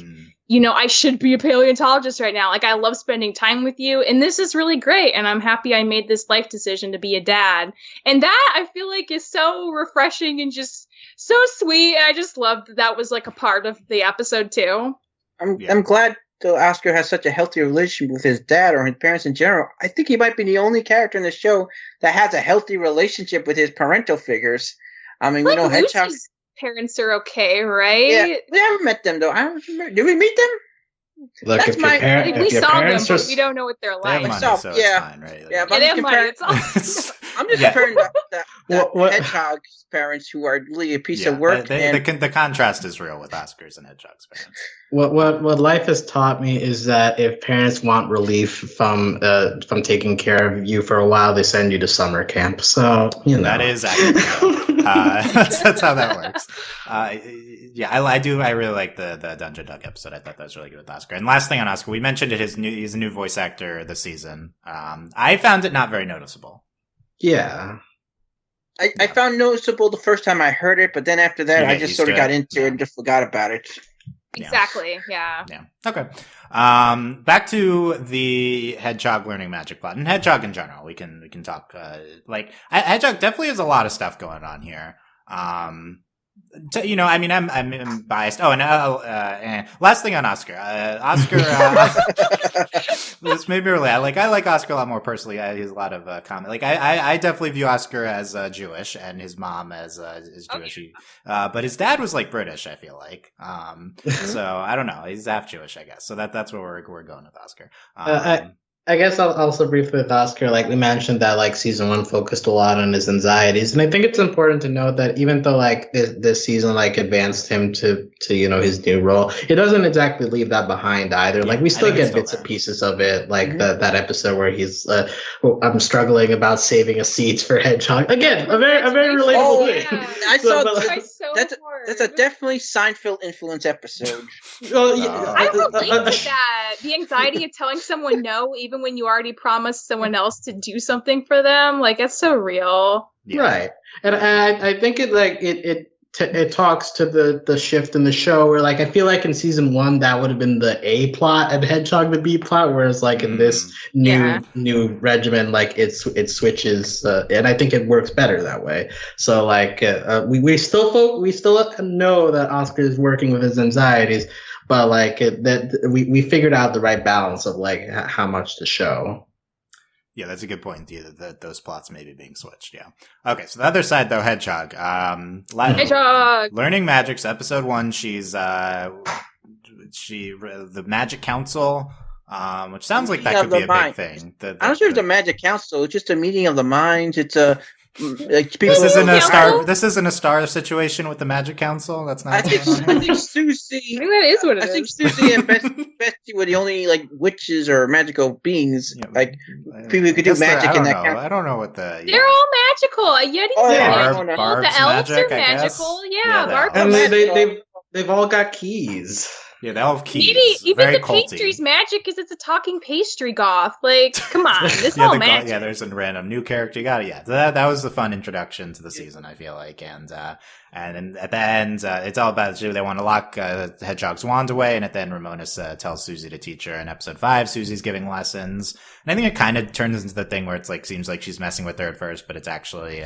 you know, I should be a paleontologist right now. Like, I love spending time with you, and this is really great. And I'm happy I made this life decision to be a dad. And that I feel like is so refreshing and just so sweet. And I just loved that was like a part of the episode too. I'm glad though Oscar has such a healthy relationship with his dad or his parents in general. I think he might be the only character in the show that has a healthy relationship with his parental figures. I mean, we know Hedgehog. Parents are okay, right? Yeah, we haven't met them though. I don't remember. Did we meet them? Look, That's if your parents, we if your saw them, parents but are, we don't know what they're They have like. money, So, so yeah. it's fine, right? Yeah, but Yeah, they have money. It's all. I'm just comparing the Hedgehog's parents who are really a piece of work. The contrast is real with Oscar's and Hedgehog's parents. what life has taught me is that if parents want relief from taking care of you for a while, they send you to summer camp. So that is actually that's how that works. I really like the Dungeon Dog episode. I thought that was really good with Oscar. And last thing on Oscar, we mentioned it. He's a new voice actor this season. I found it not very noticeable. Yeah. I found noticeable the first time I heard it, but then after that, I just sort of got into it and just forgot about it. Exactly. Yeah. Okay. Back to the Hedgehog learning magic plot and Hedgehog in general. We can talk. Hedgehog definitely has a lot of stuff going on here. I mean, I'm biased. Oh, and last thing on Oscar. Oscar, this made me really. I like Oscar a lot more personally. He has a lot of comment. I definitely view Oscar as Jewish and his mom as Jewish. Okay. But his dad was British. I feel like. So I don't know. He's half Jewish, I guess. So that's where we're going with Oscar. I guess I'll also briefly with Oscar, we mentioned that season 1 focused a lot on his anxieties, and I think it's important to note that even though this season advanced him to his new role, it doesn't exactly leave that behind either. We still get bits and pieces of it, that episode where he's I'm struggling about saving a seat for Hedgehog. Again, a very relatable thing. I saw that's a definitely Seinfeld influence episode. I relate to that. The anxiety of telling someone no, even when you already promised someone else to do something for them, that's so real. Yeah. Right. And I think it talks to the shift in the show where I feel like in season 1 that would have been the A plot and Hedgehog the B plot, whereas in this new regimen it switches, and I think it works better that way. So we still know that Oscar is working with his anxieties, but we figured out the right balance of how much to show. Yeah, that's a good point. That those plots may be being switched. Yeah. Okay, so the other side though, Hedgehog. Hedgehog learning magics. Episode 1. She's the Magic Council, which sounds like that could be a big thing. I'm not sure it's a Magic Council. It's just a meeting of the minds. It's a This isn't a star situation with the Magic Council. That's not. I think Susie. That is what it is. I think Susie and Betsy were the only witches or magical beings. People who could do magic in that. I don't know what the. They're all magical. Yeti's magical. The elves are magical. Yeah, and they've all got keys. Yeah, they all have keys. Maybe even very the pastry's magic because it's a talking pastry goth. Come on, this is all magic. There's a random new character. You got it. Yeah, that was a fun introduction to the season, I feel like. And at the end, it's all about they want to lock Hedgehog's wand away, and at the end, Ramonis tells Susie to teach her. In episode 5, Susie's giving lessons, and I think it kind of turns into the thing where it's seems like she's messing with her at first, but it's actually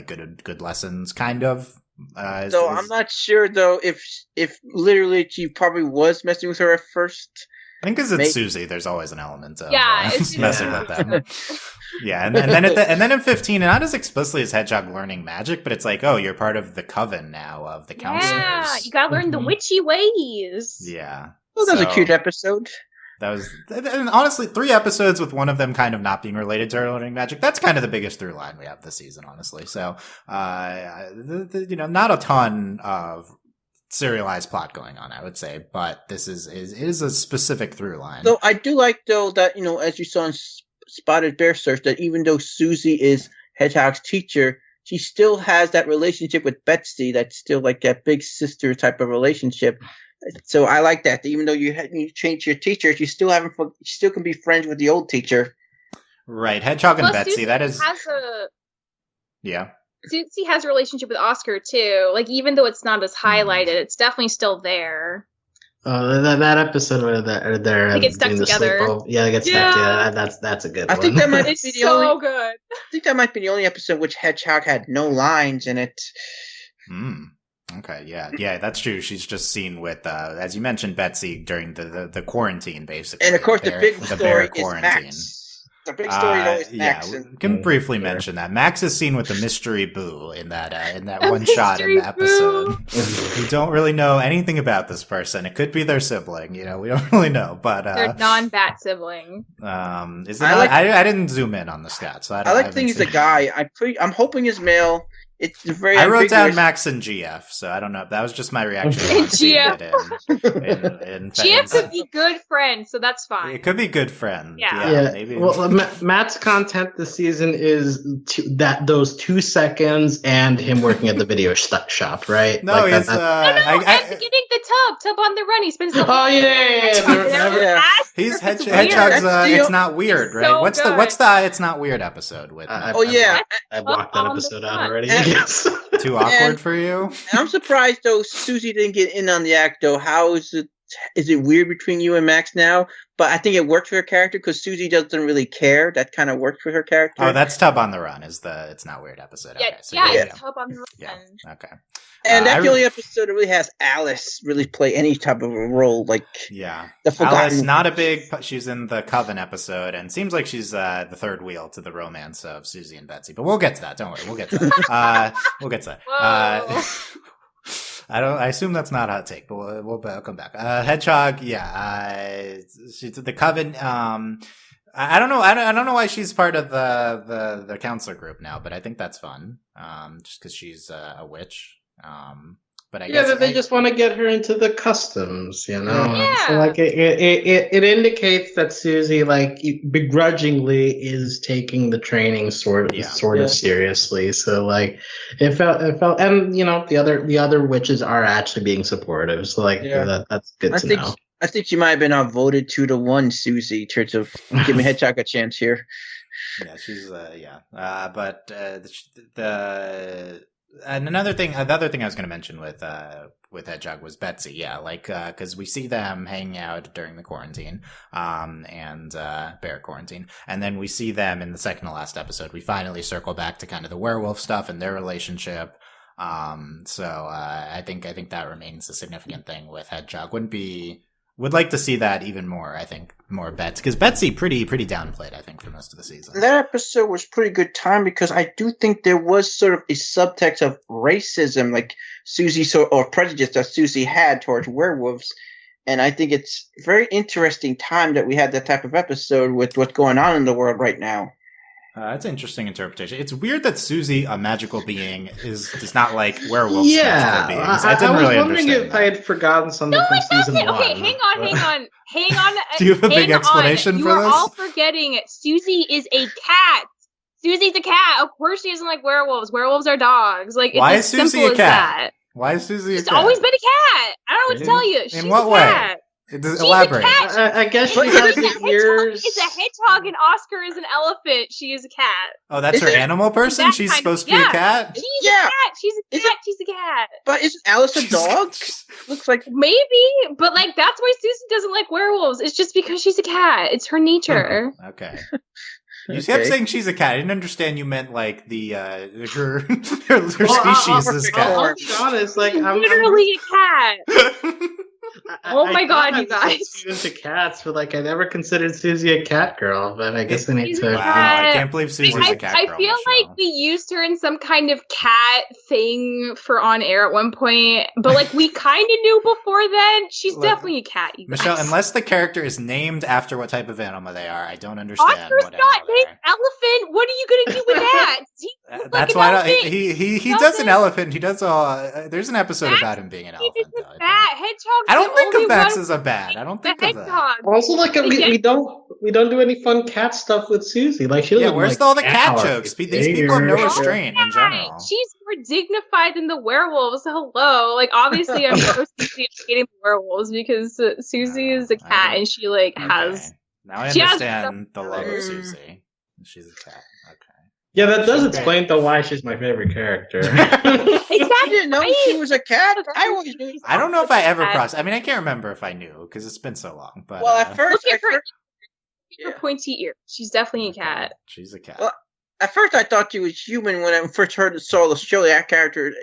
good lessons, kind of. I'm not sure though if literally she probably was messing with her at first. I think because it's Susie, there's always an element of it's messing with them. Yeah, and then in 15, and not as explicitly as Hedgehog learning magic, but it's you're part of the coven now of the counselors. Yeah, you gotta learn the witchy ways. Yeah. Well, that was a cute episode. That was, and honestly, 3 episodes with one of them kind of not being related to her learning magic. That's kind of the biggest through line we have this season, honestly. So, not a ton of serialized plot going on, I would say, but this is a specific through line. So I do like though that, as you saw in Spotted Bear Search, that even though Susie is Hedgehog's teacher, she still has that relationship with Betsy. That's still that big sister type of relationship. So I like that. Even though you change your teachers, you still can be friends with the old teacher. Right, Hedgehog and Betsy. Susie that is. Yeah. Susie has a relationship with Oscar too. Even though it's not as highlighted, it's definitely still there. Oh, that episode where they're get stuck together. They get stuck together. That's a good one. I think that might be so good. I think that might be the only episode which Hedgehog had no lines in it. Okay, yeah, that's true. She's just seen with, as you mentioned, Betsy during the quarantine, basically. And of course, the big bear story is quarantine. Max. The big story is always Max. Yeah, we can briefly mention that Max is seen with the mystery boo in that one shot in the episode. We don't really know anything about this person. It could be their sibling. We don't really know, but their non-bat sibling. Is it? I didn't zoom in on the stats. So I like thinking he's a guy. I'm hoping he's male. It's very. I wrote down Max and GF, so I don't know. That was just my reaction. GF. In GF could be good friends, so that's fine. It could be good friend. Yeah. Maybe. Well, Matt's content this season is those 2 seconds and him working at the video shop, right? No, like he's. And getting the tub on the run. He spends the whole yeah. He's Hedgehog's. It's not weird, right? So what's the It's Not Weird episode with? I blocked that episode out already. Yes. Too awkward for you? And I'm surprised though Susie didn't get in on the act though. How is it? Is it weird between you and Max now? But I think it worked for her character because Susie doesn't really care. That kind of worked for her character. Oh, that's Tub on the Run. Is the It's Not Weird episode? Yeah, okay, so it's Tub on the Run. Yeah. Okay. And that's the only episode that really has Alice really play any type of a role. Like the forgotten. Alice, not a big. She's in the Coven episode, and seems like she's the third wheel to the romance of Susie and Betsy. But we'll get to that. Don't worry, we'll get to that. We'll get to that. I assume that's not a hot take, but we'll come back. Hedgehog, she's the Coven. I don't know. I don't know why she's part of the counselor group now, but I think that's fun. Just because she's a witch. But I guess they just want to get her into the customs, Yeah. So like it indicates that Susie begrudgingly is taking the training sort of seriously. So like it felt, and the other witches are actually being supportive. So that's good to know. I think she might have been outvoted 2-1, Susie, in terms of giving Hedgehog a chance here. Yeah, she's but and another thing I was going to mention with Hedgehog was Betsy. Yeah, because we see them hanging out during the quarantine, and bear quarantine, and then we see them in the second to last episode. We finally circle back to kind of the werewolf stuff and their relationship. So I think that remains a significant thing with Hedgehog. Would like to see that even more. I think more Bets, because Betsy pretty downplayed, I think, for most of the season. That episode was pretty good time because I do think there was sort of a subtext of racism, like Susie or prejudice that Susie had towards werewolves, and I think it's very interesting time that we had that type of episode with what's going on in the world right now. That's an interesting interpretation. It's weird that Susie, a magical being, does not like werewolves. Magical beings. I didn't really understand. I was wondering if I had forgotten something from season 1. Okay, hang on. Do you have a big explanation for this? You are all forgetting Susie is a cat. Susie's a cat. Of course she doesn't like werewolves. Werewolves are dogs. Why is Susie a cat? Why is Susie a cat? She's always been a cat. I don't know what to tell you. She's in what way? Elaborate. I guess she has the ears. She's a hedgehog and Oscar is an elephant. She is a cat. Oh, that's her animal person? She's supposed to be a cat? She's a cat. She's a cat. She's a cat. But isn't Alice a dog? Looks like... Maybe, but that's why Susie doesn't like werewolves. It's just because she's a cat. It's her nature. Okay. You kept saying she's a cat. I didn't understand you meant the her species is cat. I'll be honest, I'm literally a cat. Oh my god, you guys! Into cats, but I never considered Susie a cat girl. But I guess I need to. Wow, I can't believe Susie's a cat girl. I feel like we used her in some kind of cat thing for on air at one point, but we kind of knew before then. She's definitely a cat. You guys. Michelle, unless the character is named after what type of animal they are, I don't understand. Oscar's what not named elephant. What are you gonna do with that? That's why he does an elephant. He does there's an episode about him being an elephant. He's a bat. Hedgehog. I don't think of Max as a bat. I don't think of that. Also, we don't do any fun cat stuff with Susie. She doesn't. Where's all the cat jokes? These people have no restraint in general. She's more dignified than the werewolves. Hello, obviously I'm so Susie hating the werewolves because Susie is a cat and she has. Now I understand the love of Susie. She's a cat. Okay. Yeah, that does explain why she's my favorite character. Exactly. I didn't know she was a cat. I always knew. I don't know if I ever crossed. I mean, I can't remember if I knew because it's been so long. But at first, her pointy ear. She's definitely a cat. She's a cat. Well, At first, I thought she was human when I first saw the show. That character,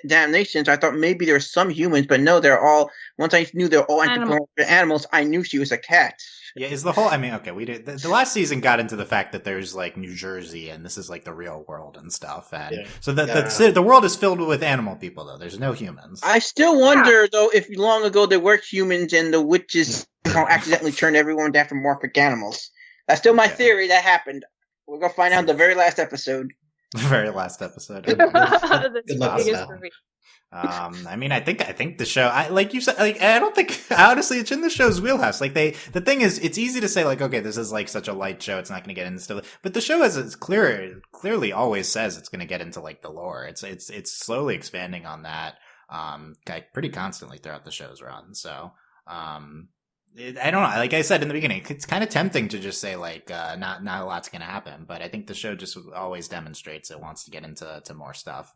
Damnations, I thought maybe there were some humans, but no, they're all. Once I knew they're all anthropomorphic animals, I knew she was a cat. Yeah, is the whole? I mean, okay, we did the last season got into the fact that there's like New Jersey and this is like the real world and stuff, and so the world is filled with animal people though. There's no humans. I still wonder though if long ago there were humans and the witches accidentally turned everyone into anthropomorphic animals. That's still my theory that happened. We're gonna find out in the very last episode. The very last episode. That's the biggest movie. I mean, I think the show, like you said, like, I don't think, honestly, it's in the show's wheelhouse. Like the thing is, it's easy to say like, okay, this is like such a light show. It's not going to get into stuff, but the show clearly always says it's going to get into like the lore. It's slowly expanding on that, pretty constantly throughout the show's run. So, I don't know. Like I said in the beginning, it's kind of tempting to just say like, not a lot's going to happen, but I think the show just always demonstrates it wants to get into more stuff.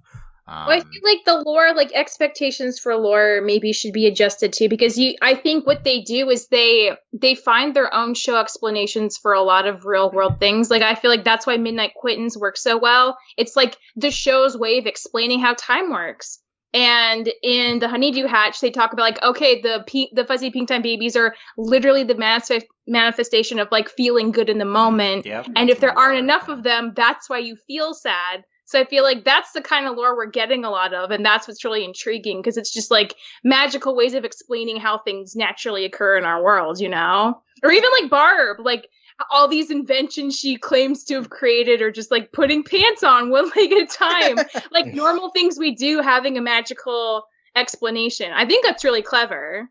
Well, I feel like the lore, like expectations for lore, maybe should be adjusted too, because I think what they do is they find their own show explanations for a lot of real world things. Like I feel like that's why Midnight Quittens works so well. It's like the show's way of explaining how time works. And in the Honeydew Hatch, they talk about like, okay, the fuzzy pink time babies are literally the manifestation of like feeling good in the moment. Yep, and if there aren't enough of them, that's why you feel sad. So I feel like that's the kind of lore we're getting a lot of, and that's what's really intriguing, because it's just like magical ways of explaining how things naturally occur in our world, you know? Or even like Barb, like all these inventions she claims to have created are just like putting pants on one leg at a time. Like normal things we do having a magical explanation. I think that's really clever.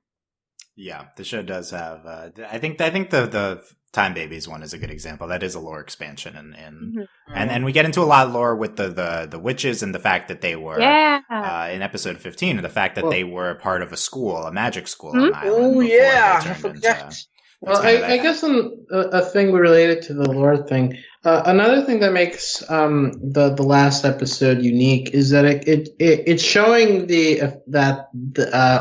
Yeah, the show does have, I think the Time Babies one is a good example. That is a lore expansion, and we get into a lot of lore with the witches and the fact that they were in episode 15, and the fact that they were part of a school, a magic school on the island. Oh yeah, I forgot. Well, I guess a thing related to the lore thing. Another thing that makes the last episode unique is that it's showing that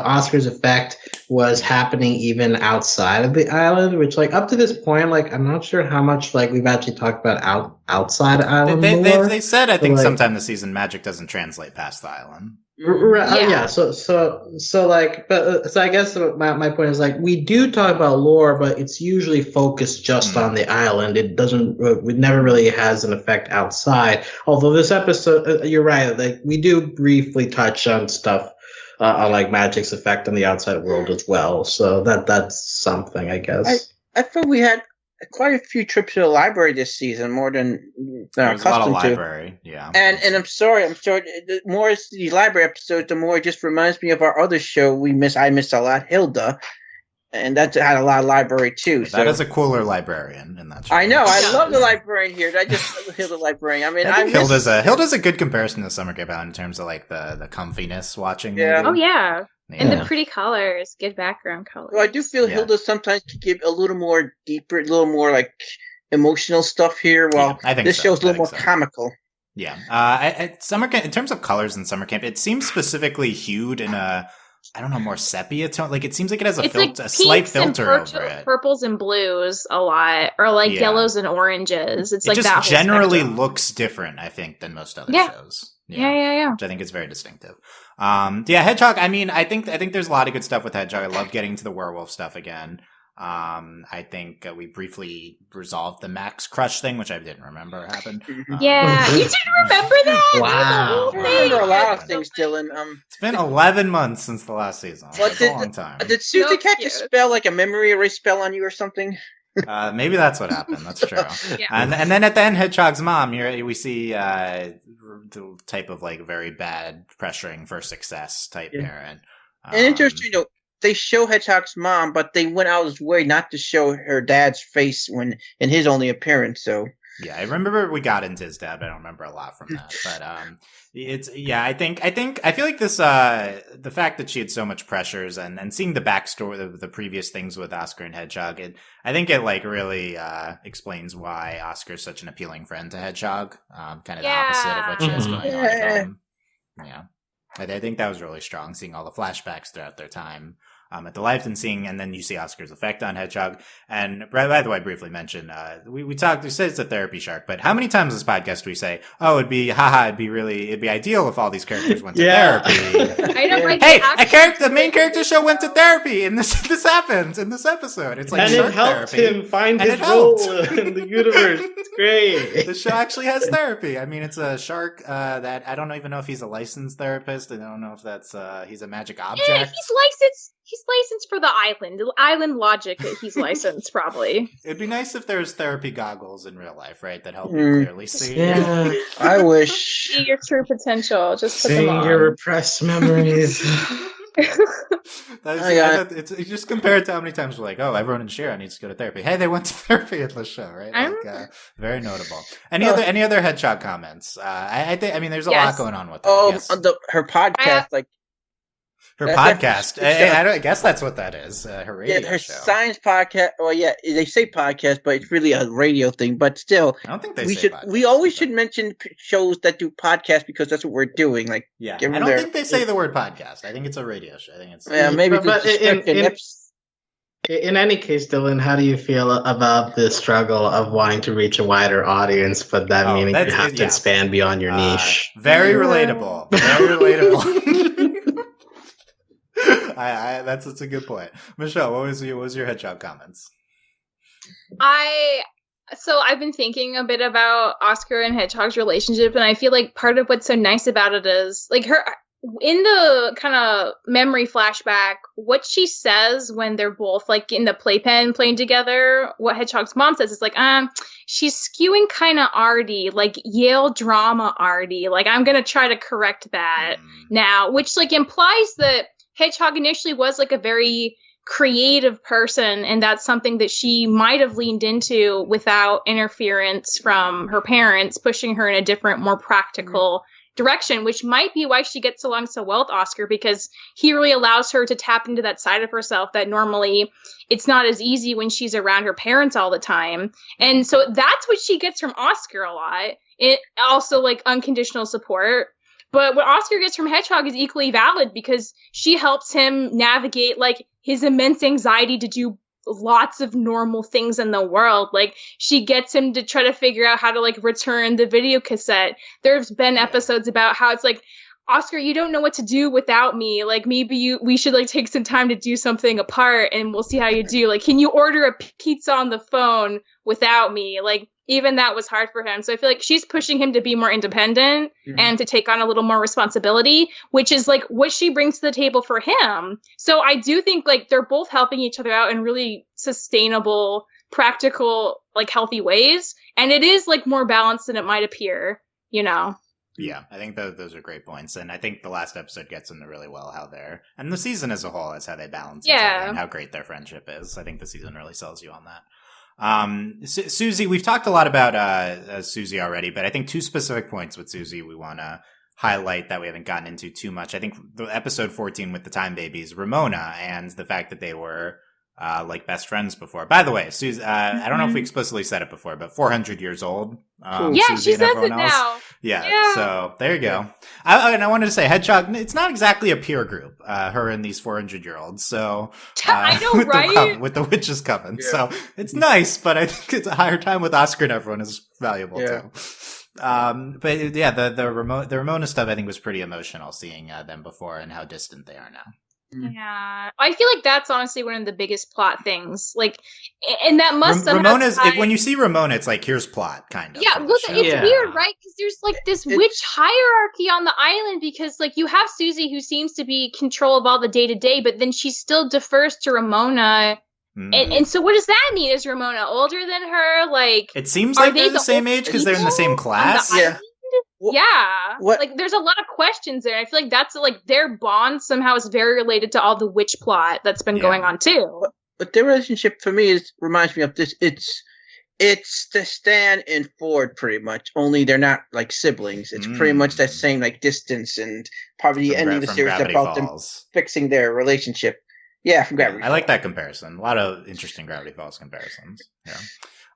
Oscar's effect was happening even outside of the island, which like up to this point, like I'm not sure how much like we've actually talked about outside island. They said I think sometime this season magic doesn't translate past the island. Right, yeah. So like, but so I guess my point is like we do talk about lore, but it's usually focused just on the island. It doesn't. It never really has an effect outside. Although this episode, you're right. Like we do briefly touch on stuff on like magic's effect on the outside world as well. So that's something, I guess. I thought we had quite a few trips to the library this season, more than I'm accustomed to. A lot of library, yeah. And I'm sorry. The more it's the library episodes, the more it just reminds me of our other show I miss a lot, Hilda. And that had a lot of library too. That is a cooler librarian in that show. I know. I love the librarian here. I just love Hilda librarian. I mean, I think Hilda's a good comparison to Summer Camp Island in terms of like the comfiness watching. Yeah. Maybe. Oh yeah. And the pretty colors, good background colors. Well, I do feel Hilda sometimes could give a little more deeper, a little more like emotional stuff here, while this show's a little more comical. Yeah. Summer Camp, in terms of colors in Summer Camp, it seems specifically hued in a, I don't know, more sepia tone. Like it seems like it has a slight filter over it. Purples and blues a lot, or like yellows and oranges. It just that generally looks different, I think, than most other shows. Yeah. Which I think is very distinctive. Hedgehog. I mean, I think there's a lot of good stuff with Hedgehog. I love getting to the werewolf stuff again. I think we briefly resolved the Max crush thing, which I didn't remember happened. Yeah, you didn't remember that? Wow. I remember a lot of things, Dylan. It's been 11 months since the last season. That's a long time. Did Susie catch a spell, like a memory erase spell on you or something? Maybe that's what happened. That's true. And then at the end, Hedgehog's mom, we see the type of like very bad pressuring for success type parent. And interesting, they show Hedgehog's mom, but they went out of his way not to show her dad's face in his only appearance. So yeah, I remember we got into his dad, but I don't remember a lot from that. But I feel like this the fact that she had so much pressures and seeing the backstory, the previous things with Oscar and Hedgehog, I think it like really explains why Oscar's such an appealing friend to Hedgehog. Kind of the opposite of what she has going on with him. Yeah. I think that was really strong, seeing all the flashbacks throughout their time. at the life and seeing, and then you see Oscar's effect on Hedgehog. And by the way, I briefly mentioned, we said it's a therapy shark, but how many times this podcast do we say, oh, it'd be ideal if all these characters went to therapy. I know, right? Hey, the main character show went to therapy, and this happens in this episode. It's like and shark it helped therapy. him find his role in the universe. It's great. The show actually has therapy. I mean, it's a shark that I don't even know if he's a licensed therapist. I don't know if that's he's a magic object. Yeah, he's licensed for the island. The island logic that he's licensed, probably. It'd be nice if there's therapy goggles in real life, right? That help you clearly see. Yeah. I wish. See your true potential. Just put them Seeing on. your repressed memories. It's just compare it to how many times we're like, oh, everyone in Shira needs to go to therapy. Hey, they went to therapy at the show, right? Like, very notable. Any other Hedgehog comments? I mean, there's a lot going on with that. Her podcast, her podcast. I guess that's what that is. Her radio her show. science podcast. Well, yeah, they say podcast, but it's really a radio thing. But still, I don't think they say podcast. We always should mention shows that do podcasts because that's what we're doing. Like, I don't think they say the word podcast. I think it's a radio show. I think it's maybe. But in any case, Dylan, how do you feel about the struggle of wanting to reach a wider audience, but that meaning you have to expand beyond your niche? Very relatable. Very relatable. That's a good point. Michelle, what was your Hedgehog comments? I've been thinking a bit about Oscar and Hedgehog's relationship, and I feel like part of what's so nice about it is like her in the kind of memory flashback, what she says when they're both like in the playpen playing together, what Hedgehog's mom says is like, she's skewing kind of arty, like Yale drama arty. Like, I'm going to try to correct that now, which like implies that Hedgehog initially was like a very creative person, and that's something that she might have leaned into without interference from her parents, pushing her in a different, more practical direction, which might be why she gets along so well with Oscar, because he really allows her to tap into that side of herself that normally it's not as easy when she's around her parents all the time. And so that's what she gets from Oscar a lot. It also like unconditional support. But what Oscar gets from Hedgehog is equally valid, because she helps him navigate like his immense anxiety to do lots of normal things in the world. Like, she gets him to try to figure out how to like return the video cassette. There's been episodes about how it's like, Oscar, you don't know what to do without me. Like, maybe we should like take some time to do something apart and we'll see how you do. Like, can you order a pizza on the phone without me? Like, even that was hard for him. So I feel like she's pushing him to be more independent and to take on a little more responsibility, which is like what she brings to the table for him. So I do think like they're both helping each other out in really sustainable, practical, like healthy ways. And it is like more balanced than it might appear, you know? Yeah, I think those are great points. And I think the last episode gets into really well how they're, and the season as a whole is how they balance each other and how great their friendship is. I think the season really sells you on that. Susie, we've talked a lot about Susie already, but I think two specific points with Susie we want to highlight that we haven't gotten into too much. I think the episode 14 with the Time Babies, Ramona, and the fact that they were like best friends before. By the way, Susie, I don't know if we explicitly said it before, but 400 years old. Yeah, Susie she says it now. Yeah, so there you go. And I wanted to say, Hedgehog, it's not exactly a peer group, her and these 400-year-olds. So I know, right? With the Witch's Coven. Yeah. So it's nice, but I think it's a higher time with Oscar and everyone is valuable too. But yeah, the Ramona stuff I think was pretty emotional, seeing them before and how distant they are now. Yeah, I feel like that's honestly one of the biggest plot things. Like, and that must Ramona's when you see Ramona, it's like here's plot, kind of. Yeah, look, it's weird, right? Because there's like this witch hierarchy on the island, because like you have Susie who seems to be control of all the day to day, but then she still defers to Ramona. And so what does that mean? Is Ramona older than her? Like, it seems like they're the same age because they're in the same class. Like there's a lot of questions there. I feel like that's like their bond somehow is very related to all the witch plot that's been going on too. But their relationship for me reminds me of this. It's the Stan and Ford pretty much. Only they're not like siblings. It's pretty much that same like distance, and probably the ending of the series about them fixing their relationship. Yeah, from Gravity I like that comparison. A lot of interesting Gravity Falls comparisons. Yeah.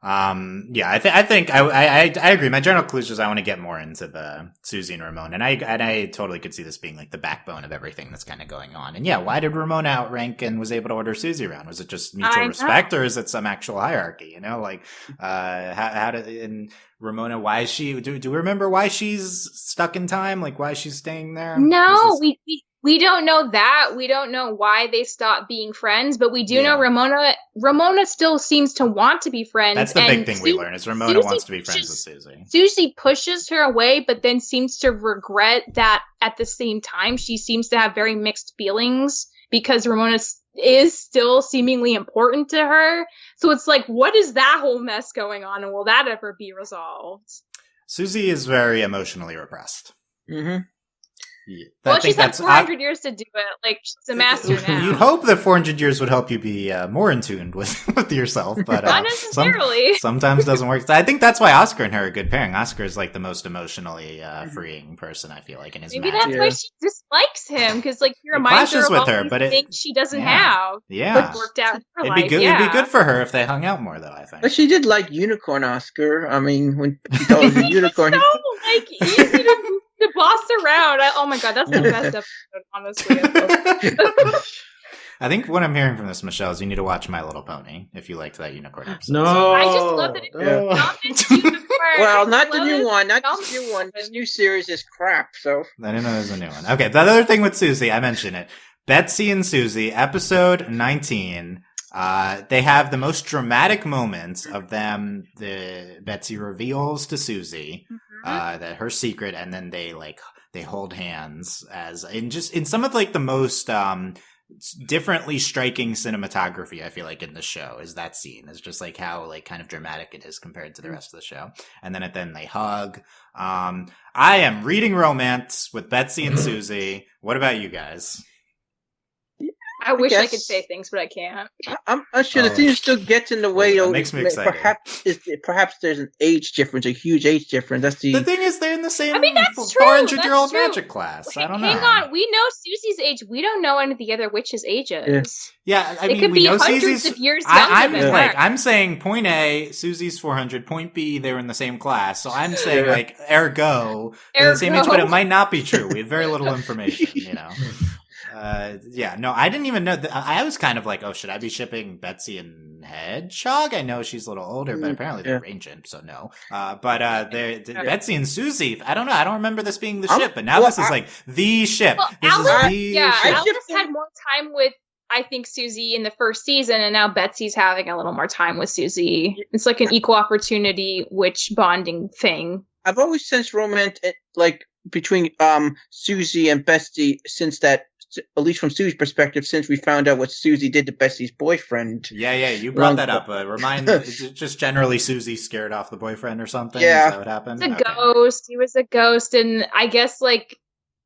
I think I agree. My general conclusion is I want to get more into the Susie and Ramona, and I totally could see this being like the backbone of everything that's kind of going on. And yeah, why did Ramona outrank and was able to order Susie around? Was it just mutual respect, or is it some actual hierarchy? You know, like how did in Ramona? Why is she? Do we remember why she's stuck in time? Like why she's staying there? No, we don't know that. We don't know why they stopped being friends, but we do know Ramona still seems to want to be friends. That's the big thing we learn is Ramona Susie wants to be friends with Susie. Susie pushes her away, but then seems to regret that at the same time. She seems to have very mixed feelings because Ramona is still seemingly important to her. So it's like, what is that whole mess going on? And will that ever be resolved? Susie is very emotionally repressed. Mm-hmm. Yeah, well, she's had 400 years to do it. Like, she's a master now. You'd hope that 400 years would help you be more in tune with yourself, but not necessarily. Sometimes doesn't work. I think that's why Oscar and her are a good pairing. Oscar is like the most emotionally freeing person, I feel like, in his Maybe magic. that's why she dislikes him, because like he reminds her of all these things she doesn't have. Yeah, worked out in her it'd life. be good. It'd be good for her if they hung out more, though. I think. But she did like Unicorn Oscar. I mean, when she told him the Unicorn, so like easy to boss around. Oh my god, that's the best episode, honestly. I think what I'm hearing from this, Michelle, is you need to watch My Little Pony if you liked that Unicorn episode. No, I just love that it's unicorn. Well, not the new one. Not the new one. This new series is crap. So I didn't know there's a new one. Okay, the other thing with Susie, I mentioned it. Betsy and Susie, episode 19. They have the most dramatic moments of them. Betsy reveals to Susie that her secret, and then they hold hands as in some of like the most differently striking cinematography. I feel like in the show is that scene is just like how like kind of dramatic it is compared to the rest of the show. And then they hug. I am reading romance with Betsy and Susie. What about you guys? I wish I could say things, but I can't. I'm sure the thing still gets in the way. That makes me excited. Perhaps there's an age difference, a huge age difference. That's the thing is they're in the same 400-year-old magic class. I don't know. Hang on, we know Susie's age. We don't know any of the other witches' ages. Yeah, I mean, could we be know hundreds Susie's of years younger than her. I'm saying point A, Susie's 400. Point B, they were in the same class. So I'm saying like ergo, they're the same age, but it might not be true. We have very little information, you know. No, I didn't even know. I was kind of like, oh, should I be shipping Betsy and Hedgehog? I know she's a little older, but apparently they're ancient, so no. Betsy and Susie, I don't know. I don't remember this being the ship, but now this is like the ship. Well, Alice had more time with, I think, Susie in the first season, and now Betsy's having a little more time with Susie. It's like an equal opportunity witch bonding thing. I've always sensed romance like between Susie and Betsy since that. At least from Susie's perspective, since we found out what Susie did to Betsy's boyfriend. Yeah, you brought that up. Is it just generally Susie scared off the boyfriend or something? Yeah. Is that what happened? It's a ghost. He was a ghost, and I guess like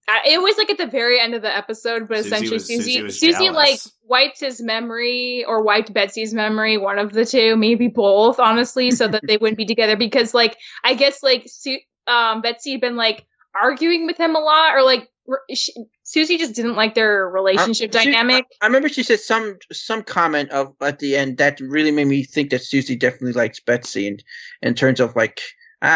it was like at the very end of the episode, but essentially Susie like wiped his memory or wiped Betsy's memory, one of the two, maybe both, honestly, so that they wouldn't be together. Because like I guess like Betsy had been like arguing with him a lot, or like. Susie just didn't like their relationship dynamic. I remember she said some comment of at the end that really made me think that Susie definitely likes Betsy, and in terms of like,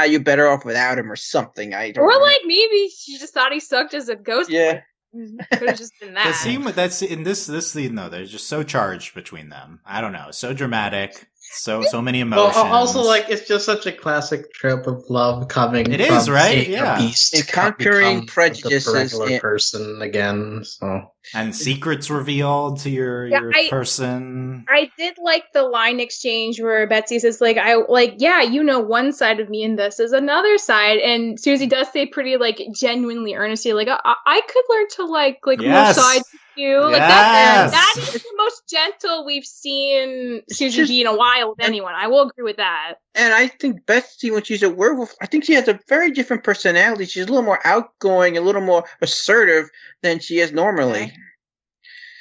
you're better off without him or something. I don't. Or know. like maybe she just thought he sucked as a ghost. Yeah. Could have just been that. The scene that's in this scene though, they're just so charged between them. I don't know, so dramatic. So many emotions. Well, also, like, it's just such a classic trope of love coming. It is, right? Yeah, and conquering prejudices. Like a regular person again. So and secrets revealed to your person. I did like the line exchange where Betsy says, "Like one side of me, and this is another side." And Susie does say pretty like genuinely, earnestly, like, "I could learn to like more sides." Like that is the most gentle we've seen Susie be in a while with anyone. I will agree with that. And I think Betsy, when she's a werewolf, I think she has a very different personality. She's a little more outgoing, a little more assertive than she is normally.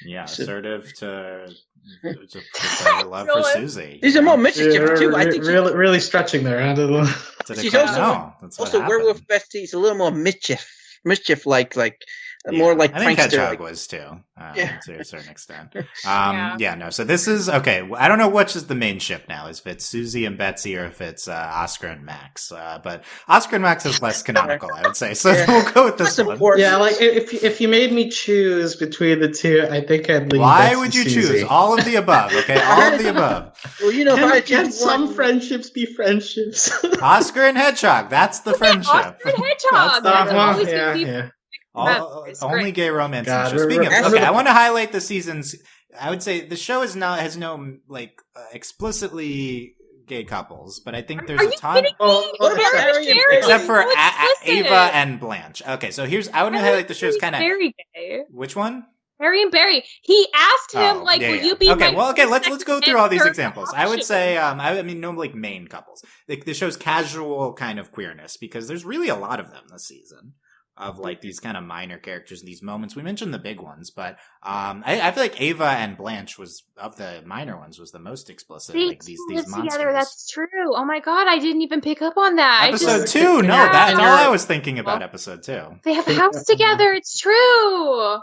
Yeah, assertive to love for Susie. She's a more mischievous too. I think really stretching there. She's also werewolf Betsy is a little more mischief like more like I think prankster. Hedgehog was too, Yeah. to a certain extent. Yeah. No. So this is okay. I don't know which is the main ship now. If it's Susie and Betsy, or if it's Oscar and Max. But Oscar and Max is less canonical, I would say. So we'll go with this That's one. important. Yeah, like if you made me choose between the two, I think I'd lean. Why Betsy would you Susie. choose all of the above? Okay, all of the above. Well, you know, if I had to Can choose some one- friendships be friendships? Oscar and Hedgehog. That's the friendship. Oscar and Hedgehog. That's That's always gonna be yeah. It's Only great. gay romance. God, in the show. Speaking of, we're- okay, I want to highlight the seasons. I would say the show has no like explicitly gay couples, but I think there's Are a you ton. kidding me? Oh, What about Harry and Sherry? Except for So explicit. Ava and Blanche. Okay, so I want to highlight the show's kind of very gay. which one? Harry and Barry. He asked him, Oh, like, yeah, will yeah. you be okay? my Well, okay. first, Let's go second, through all these third examples. I would option? say, I mean, no like main couples. The show's casual kind of queerness because there's really a lot of them this season. Of like these kind of minor characters, these moments. We mentioned the big ones, but I feel like Ava and Blanche was of the minor ones was the most explicit. They like these live monsters. together. That's true. Oh my god, I didn't even pick up on that. Episode just- 2. No, Yeah. that's And all you're- I was thinking about. Episode 2. They have a house together. It's true.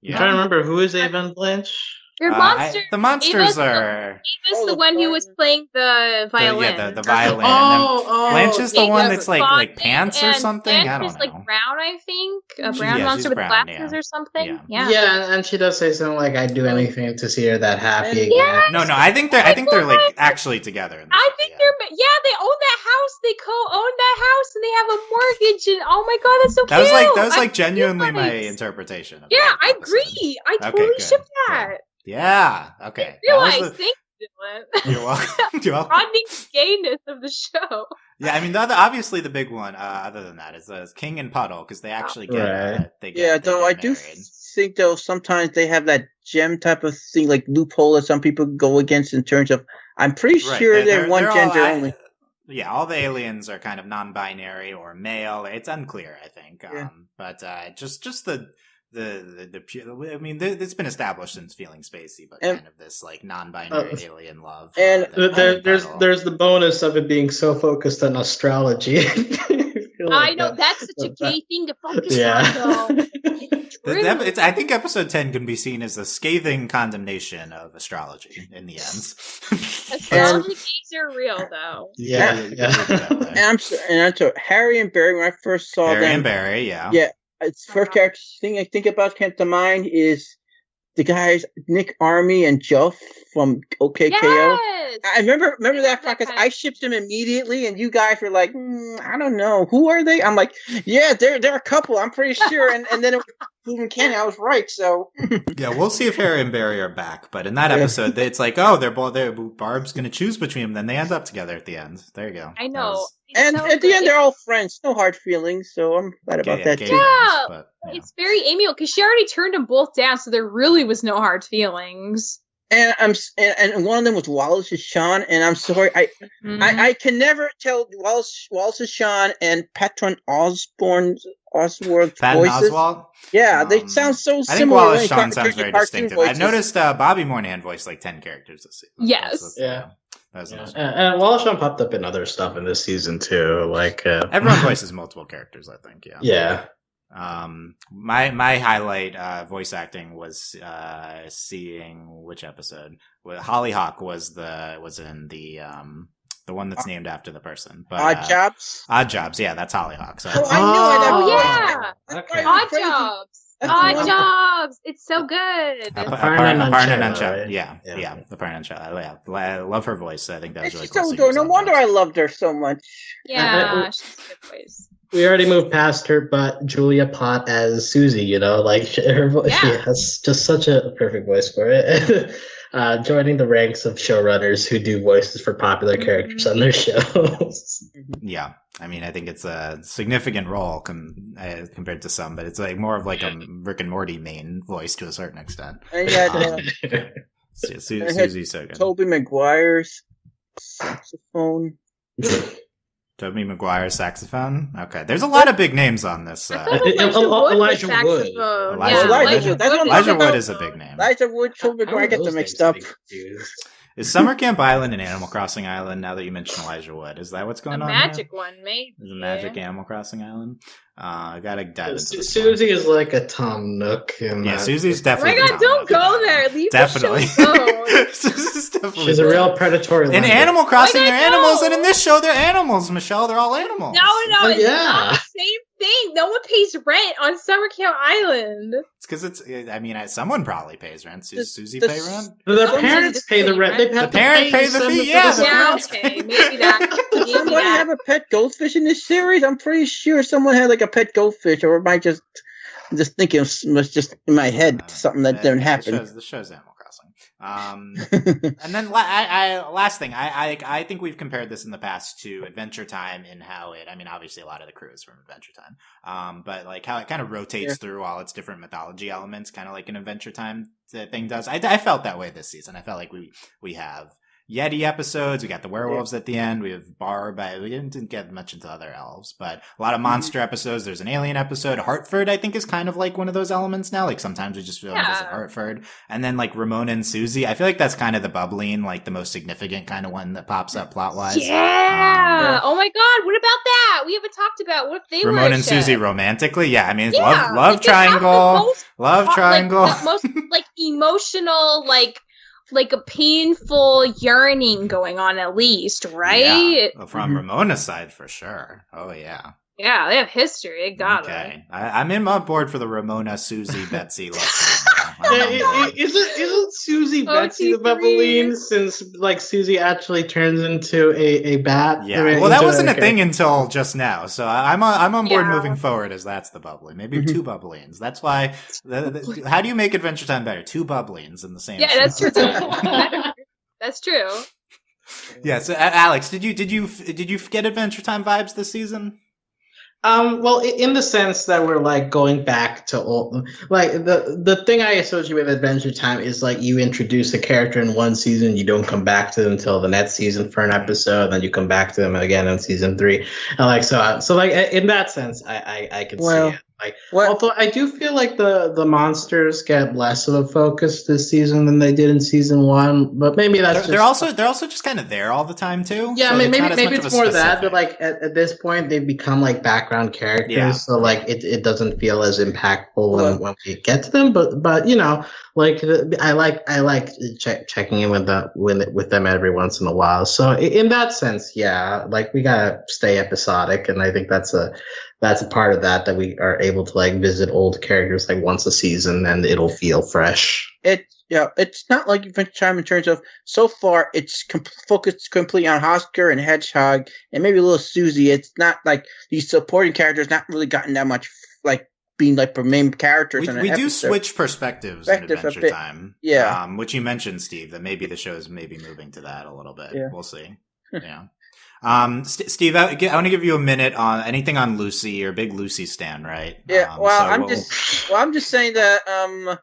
I'm trying to remember who is Ava and Blanche. They're monsters. The monsters Ava's are. Ava's Oh, the the one who was playing the violin. the violin. and then Oh, Blanche is the Yeah, one yeah, that's but like Fonzie pants or and something. Blanche I don't is know. like brown, I think. A She- brown yeah, monster she's with brown, glasses yeah. or something. Yeah. Yeah. and she does say something like, "I'd do anything to see her that happy again." Yeah. No, I think they're like actually together. In the I show, think yeah. they own that house. They co-own that house, and they have a mortgage. And oh my god, that's so That was cute. like genuinely my realized. interpretation. Of Yeah, that I episode. agree. I Okay, totally good, ship that. Yeah. Okay. I realize. That was Thank you, Dylan. You're welcome. You're welcome. Broadening the gayness of the show. Yeah, I mean, obviously the big one, other than that, is King and Puddle because they actually get. Right. They though I get do married. think though sometimes they have that gem type of thing, like loophole that some people go against in terms of. I'm pretty Right, sure they're one all- gender only. Yeah, all the aliens are kind of non-binary or male. It's unclear, I think. Yeah. But just the I mean, it's been established since Feeling Spacey, but And- kind of this like non-binary alien love. and There's the bonus of it being so focused on astrology. I know that's such a gay thing to focus Yeah. on, though. True. I think episode 10 can be seen as a scathing condemnation of astrology in the end. Astrology gays are real, though. yeah. And I'm sorry, Harry and Barry. When I first saw Barry them, and Barry, yeah. Yeah, it's first character thing I think about came to mind is the guys Nick Army and Juff from OKKO. Yes. I remember that that because kind I of- shipped them immediately, and you guys were like, I don't know, who are they? I'm like, yeah, they're a couple, I'm pretty sure. And then it was proven canon, I was right. So Yeah, we'll see if Harry and Barry are back. But in that episode, it's like, oh, Barb's going to choose between them. Then they end up together at the end. There you go. I That know. was- It's and so at the end good. they're all friends, no hard feelings. So I'm glad about that gay too. Yeah. friends, but, yeah. It's very amiable because she already turned them both down, so there really was no hard feelings. And and one of them was Wallace's Sean, and I'm sorry, Mhm. I can never tell Wallace's Sean and Patron Osborne's voices. Patton Oswalt? Yeah, they Um, sound so I think similar. Wallace when Shawn it sounds comes to very cartoon distinctive. I've voices. noticed Bobby Moynihan voiced like 10 characters this season. Yes. Yeah. That's Yeah. awesome. And Wallace Shawn popped up in other stuff in this season too. Like Everyone voices multiple characters, I think. Yeah. Yeah. My highlight voice acting was seeing which episode. Hollyhock was in the one that's named after the person. But Odd Jobs. Odd Jobs, yeah, that's Hollyhock. So Oh, I knew it. Oh, That's yeah. That's Okay. why I'm Odd crazy. Jobs. That's Odd the one- Jobs. It's so good. Aparna Aparna Nancherla, Nancherla, right? yeah, Yeah. Aparna Nancherla. I love her voice. I think that was It's really just cool. so seeing adorable. No some wonder voice. I loved her so much. Yeah, she's a good voice. We already moved past her, but Julia Pott as Susie, like her voice, she Yeah. has just such a perfect voice for it. Joining the ranks of showrunners who do voices for popular characters on their shows. Yeah, I mean, I think it's a significant role compared to some, but it's like more of like a Rick and Morty main voice to a certain extent. And you had Susie's so good. Toby Maguire's saxophone. Toby Maguire saxophone. Okay, there's a lot of big names on this. I thought Elijah Wood was Elijah Wood. saxophone. Elijah Yeah, Wood. Elijah That's Wood what Elijah I'm Wood talking is a big name. Elijah Wood, Toby How are Maguire, I get those them mixed names up. confused? Is Summer Camp Island an Animal Crossing island? Now that you mention Elijah Wood, is that what's going on? Magic one, maybe. Is a magic Animal Crossing island? I gotta dive into this. Susie is like a Tom Nook. Susie's Oh definitely. my god, don't go there. Leave definitely. the show alone. Susie's definitely. She's a real predatory. In Animal Crossing, they're animals, no. and in this show, they're animals. Michelle, they're all animals. No, it's yeah. not the same thing. No one pays rent on Summer Camp Island. It's because it's. I mean, someone probably pays rent. Susie the- pay rent. The parents pay the rent. They have The parents pay the fee. Yeah, the parents. Okay, maybe that. Does someone have a pet goldfish in this series? I'm pretty sure someone had like a pet goldfish, or am I just thinking it was just in my head something that didn't happen? The show's Animal Crossing. And then last thing, I think we've compared this in the past to Adventure Time in how it. I mean, obviously a lot of the crew is from Adventure Time, but like how it kind of rotates through all its different mythology elements, kind of like an Adventure Time thing does. I felt that way this season. I felt like we have Yeti episodes. We got the werewolves at the end. We have Barb. We didn't get much into other elves, but a lot of monster episodes. There's an alien episode. Hartford, I think, is kind of like one of those elements now. Like sometimes we just feel like visit Hartford. And then like Ramona and Susie. I feel like that's kind of the bubbling, like the most significant kind of one that pops up plot wise. Yeah. Oh my god. What about that? We haven't talked about what if they were Ramona and shit. Susie romantically. Yeah. I mean, it's Yeah, love they have the triangle. most Love triangle. Like, the most like emotional, like a painful yearning going on, at least, right? Yeah. Well, from Ramona's side, for sure. Oh, yeah. Yeah, they have history. They got Okay. I'm on board for the Ramona, Susie, Betsy love triangle. Isn't Susie Betsy the Bubbling, since like Susie actually turns into a bat? Yeah, well, that wasn't a thing until just now, so I'm on board moving forward as that's the bubbling. Maybe two bubblings. That's why. How do you make Adventure Time better? Two bubblings in the same. Yeah, that's true. That's true. Yeah. So, Alex, did you get Adventure Time vibes this season? Well, in the sense that we're like going back to old, like the thing I associate with Adventure Time is like you introduce a character in one season, you don't come back to them until the next season for an episode, then you come back to them again in season 3, and like so like in that sense, I could see it. Like, although I do feel like the monsters get less of a focus this season than they did in season 1, but maybe that's they're also just kind of there all the time too. Yeah, so maybe it's more that, but like at this point they've become like background characters, so like it doesn't feel as impactful when we get to them. But you know, like I like checking in with them every once in a while. So in that sense, yeah, like we gotta stay episodic, and I think that's a part of that we are able to like visit old characters like once a season and it'll feel fresh. It's not like Adventure Time in terms of so far it's focused completely on Oscar and Hedgehog and maybe a little Susie. It's not like these supporting characters not really gotten that much like being like the main characters. We do switch perspectives in Adventure Time. Yeah. Which you mentioned, Steve, that maybe the show is maybe moving to that a little bit. Yeah. We'll see. Yeah. Steve, I want to give you a minute on anything on Lucy. You're a big Lucy stan, right? Yeah. I'm just saying that.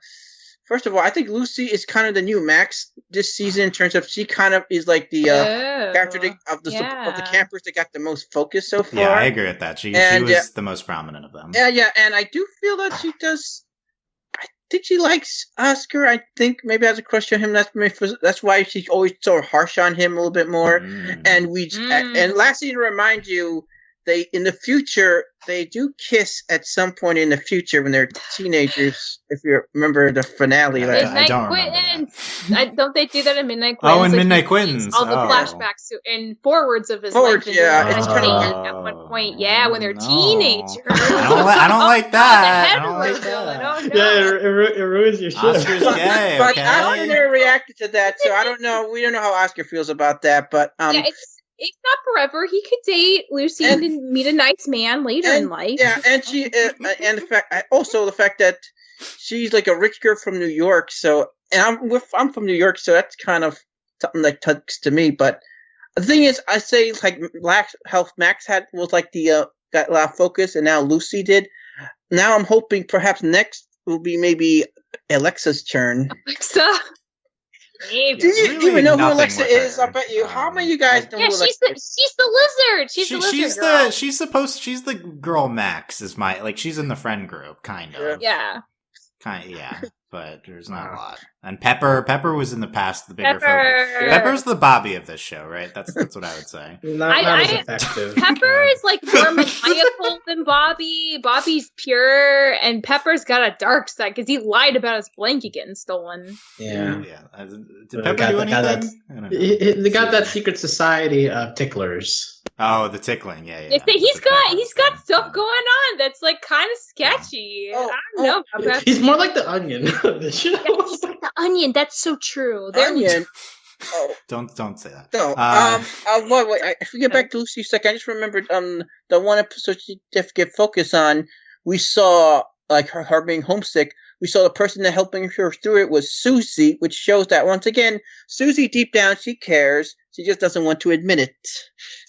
First of all, I think Lucy is kind of the new Max this season in terms of she kind of is like the character of the campers that got the most focus so far. Yeah, I agree with that. She was the most prominent of them. Yeah, and I do feel that she does. I think she likes Oscar. I think maybe has a crush on him. That's why she's always so harsh on him a little bit more. And and lastly, to remind you, in the future they do kiss at some point in the future when they're teenagers. If you remember the finale, I don't remember that. Don't they do that in Midnight Quintins? Oh, in Midnight Quintins, all the flashbacks and forwards of his life. At one point, when they're teenagers. I don't like that. I don't like that. Yeah, it ruins your shit. Oscar's gay. But Oscar never reacted to that, so I don't know. We don't know how Oscar feels about that. But it's not forever. He could date Lucy and meet a nice man later in life. Yeah, and she and the fact that she's like a rich girl from New York. So, and I'm from New York, so that's kind of something that tugs to me. But the thing is, I say like Max was like the got a lot of focus, and now Lucy did. Now I'm hoping perhaps next will be maybe Alexa's turn. Alexa. Do you even know who Alexa is? I bet you. How many of you guys know who Alexa is? She's the lizard. She's the girl Max is she's in the friend group, kind of. Yeah. Yeah. but there's not a lot. And Pepper was in the past the bigger Pepper. focus. Pepper's the Bobby of this show, right? That's what I would say. Not as effective. Pepper is like more maniacal than Bobby. Bobby's pure, and Pepper's got a dark side because he lied about his blanket getting stolen. Yeah. Did Pepper do anything? They got that secret society of ticklers. Oh, the tickling, yeah. He's got stuff going on that's like kind of sketchy. I don't know about Pepper. He's more like the Onion of the show. Yeah, he's like the Onion. That's so true. Onion. Don't say that. No. Wait. If we get back to Lucy a second, I just remembered the one episode she did get focus on. We saw like her being homesick. We saw the person that helping her through it was Susie, which shows that once again, Susie deep down she cares. She just doesn't want to admit it.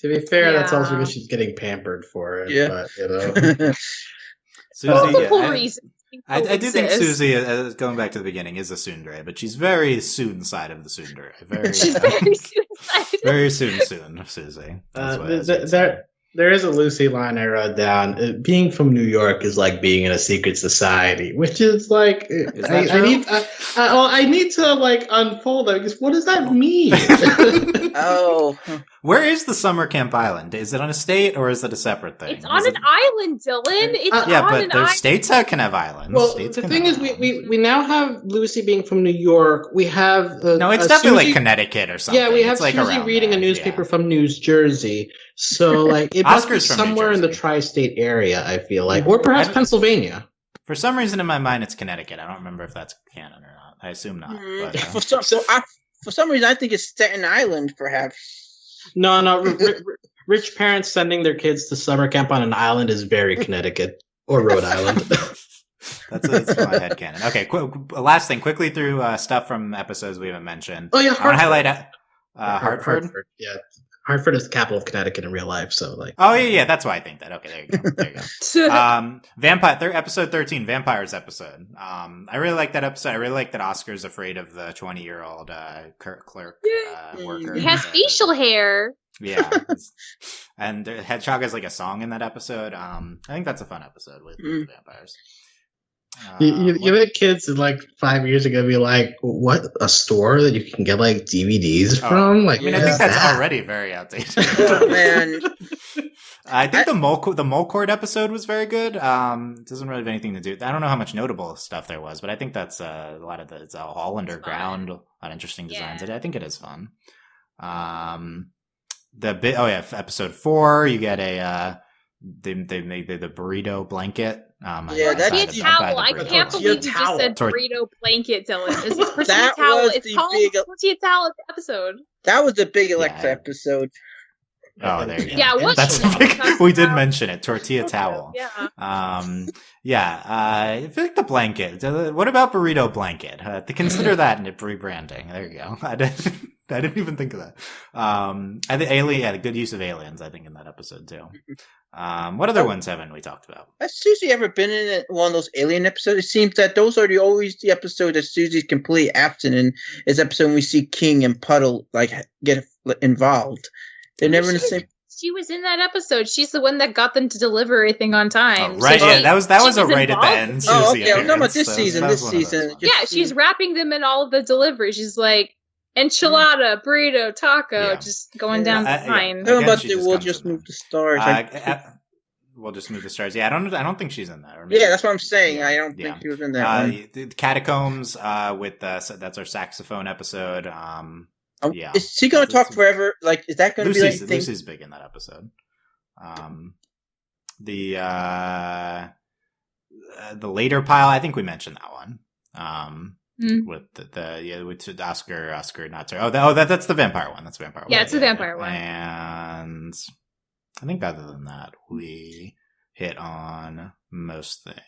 To be fair, that's also because she's getting pampered for it. Yeah. But, you know. Susie, I do think Susie, going back to the beginning, is a tsundere, but she's very soon side of the tsundere. She's very soon-sided. Very soon, Susie. There is a Lucy line I wrote down. Being from New York is like being in a secret society, which is like I need to like unfold that because what does that mean? Where is the summer camp island? Is it on a state or is it a separate thing? It's on an island, Dylan. It's states can have islands. Well, states the thing is, we now have Lucy being from New York. We have no, it's definitely Susie, like Connecticut or something. Yeah, we have like Susie reading a newspaper from New Jersey. So like it must be somewhere in the tri-state area. I feel like, or perhaps Pennsylvania. For some reason, in my mind, it's Connecticut. I don't remember if that's canon or not. I assume not. But, for some reason, I think it's Staten Island, perhaps. No. Rich parents sending their kids to summer camp on an island is very Connecticut or Rhode Island. That's my headcanon. Okay, last thing, quickly through stuff from episodes we haven't mentioned. Oh yeah, I want to highlight Hartford. Yeah. Hartford is the capital of Connecticut in real life, so like. Oh yeah, that's why I think that. Okay, there you go. Vampire, episode 13, Vampires episode. I really like that episode. I really like that Oscar's afraid of the 20-year-old clerk worker. He has facial hair. Yeah, and Hedgehog has like a song in that episode. I think that's a fun episode with the vampires. You think kids like 5 years ago be like, what, a store that you can get like DVDs from? Like, I mean, I think that's already very outdated. Oh man, I think the Mole Court episode was very good. It doesn't really have anything to do. I don't know how much notable stuff there was, but I think that's a lot of it's all underground, a lot of interesting designs. I think it is fun. Episode 4, you get they made the burrito blanket. That's towel. I can't believe you just said burrito blanket, Dylan. Is this tortilla towel? It's called tortilla towel episode. That was the big Alexa episode. Oh, there you go. Yeah, we did mention it. Tortilla towel. Yeah. I feel like the blanket. What about burrito blanket? Consider that in rebranding. There you go. I didn't even think of that. I think Alien had a good use of aliens, I think, in that episode too. What other ones haven't we talked about? Has Susie ever been in one of those alien episodes? It seems that those are always the episode that Susie's completely absent in. Is episode when we see King and Puddle like get involved. They're never in the same. She was in that episode. She's the one that got them to deliver everything on time. Oh, right, so that was a right at the end. Susie okay. I'm talking about this season. This season. She's wrapping them in all of the deliveries. She's like, enchilada, burrito, taco, just going down the line. We'll just move the stars. We'll just move the stars. Yeah, I don't think she's in that. Yeah, that's what I'm saying. I don't think she was in that. The Catacombs with that's our saxophone episode. Is she going to talk forever? Like, is that going to be like Lucy's big in that episode. The later pile, I think we mentioned that one. With with Oscar not sorry. That's the vampire one. That's the vampire one. Yeah, it's the vampire one. And I think other than that, we hit on most things.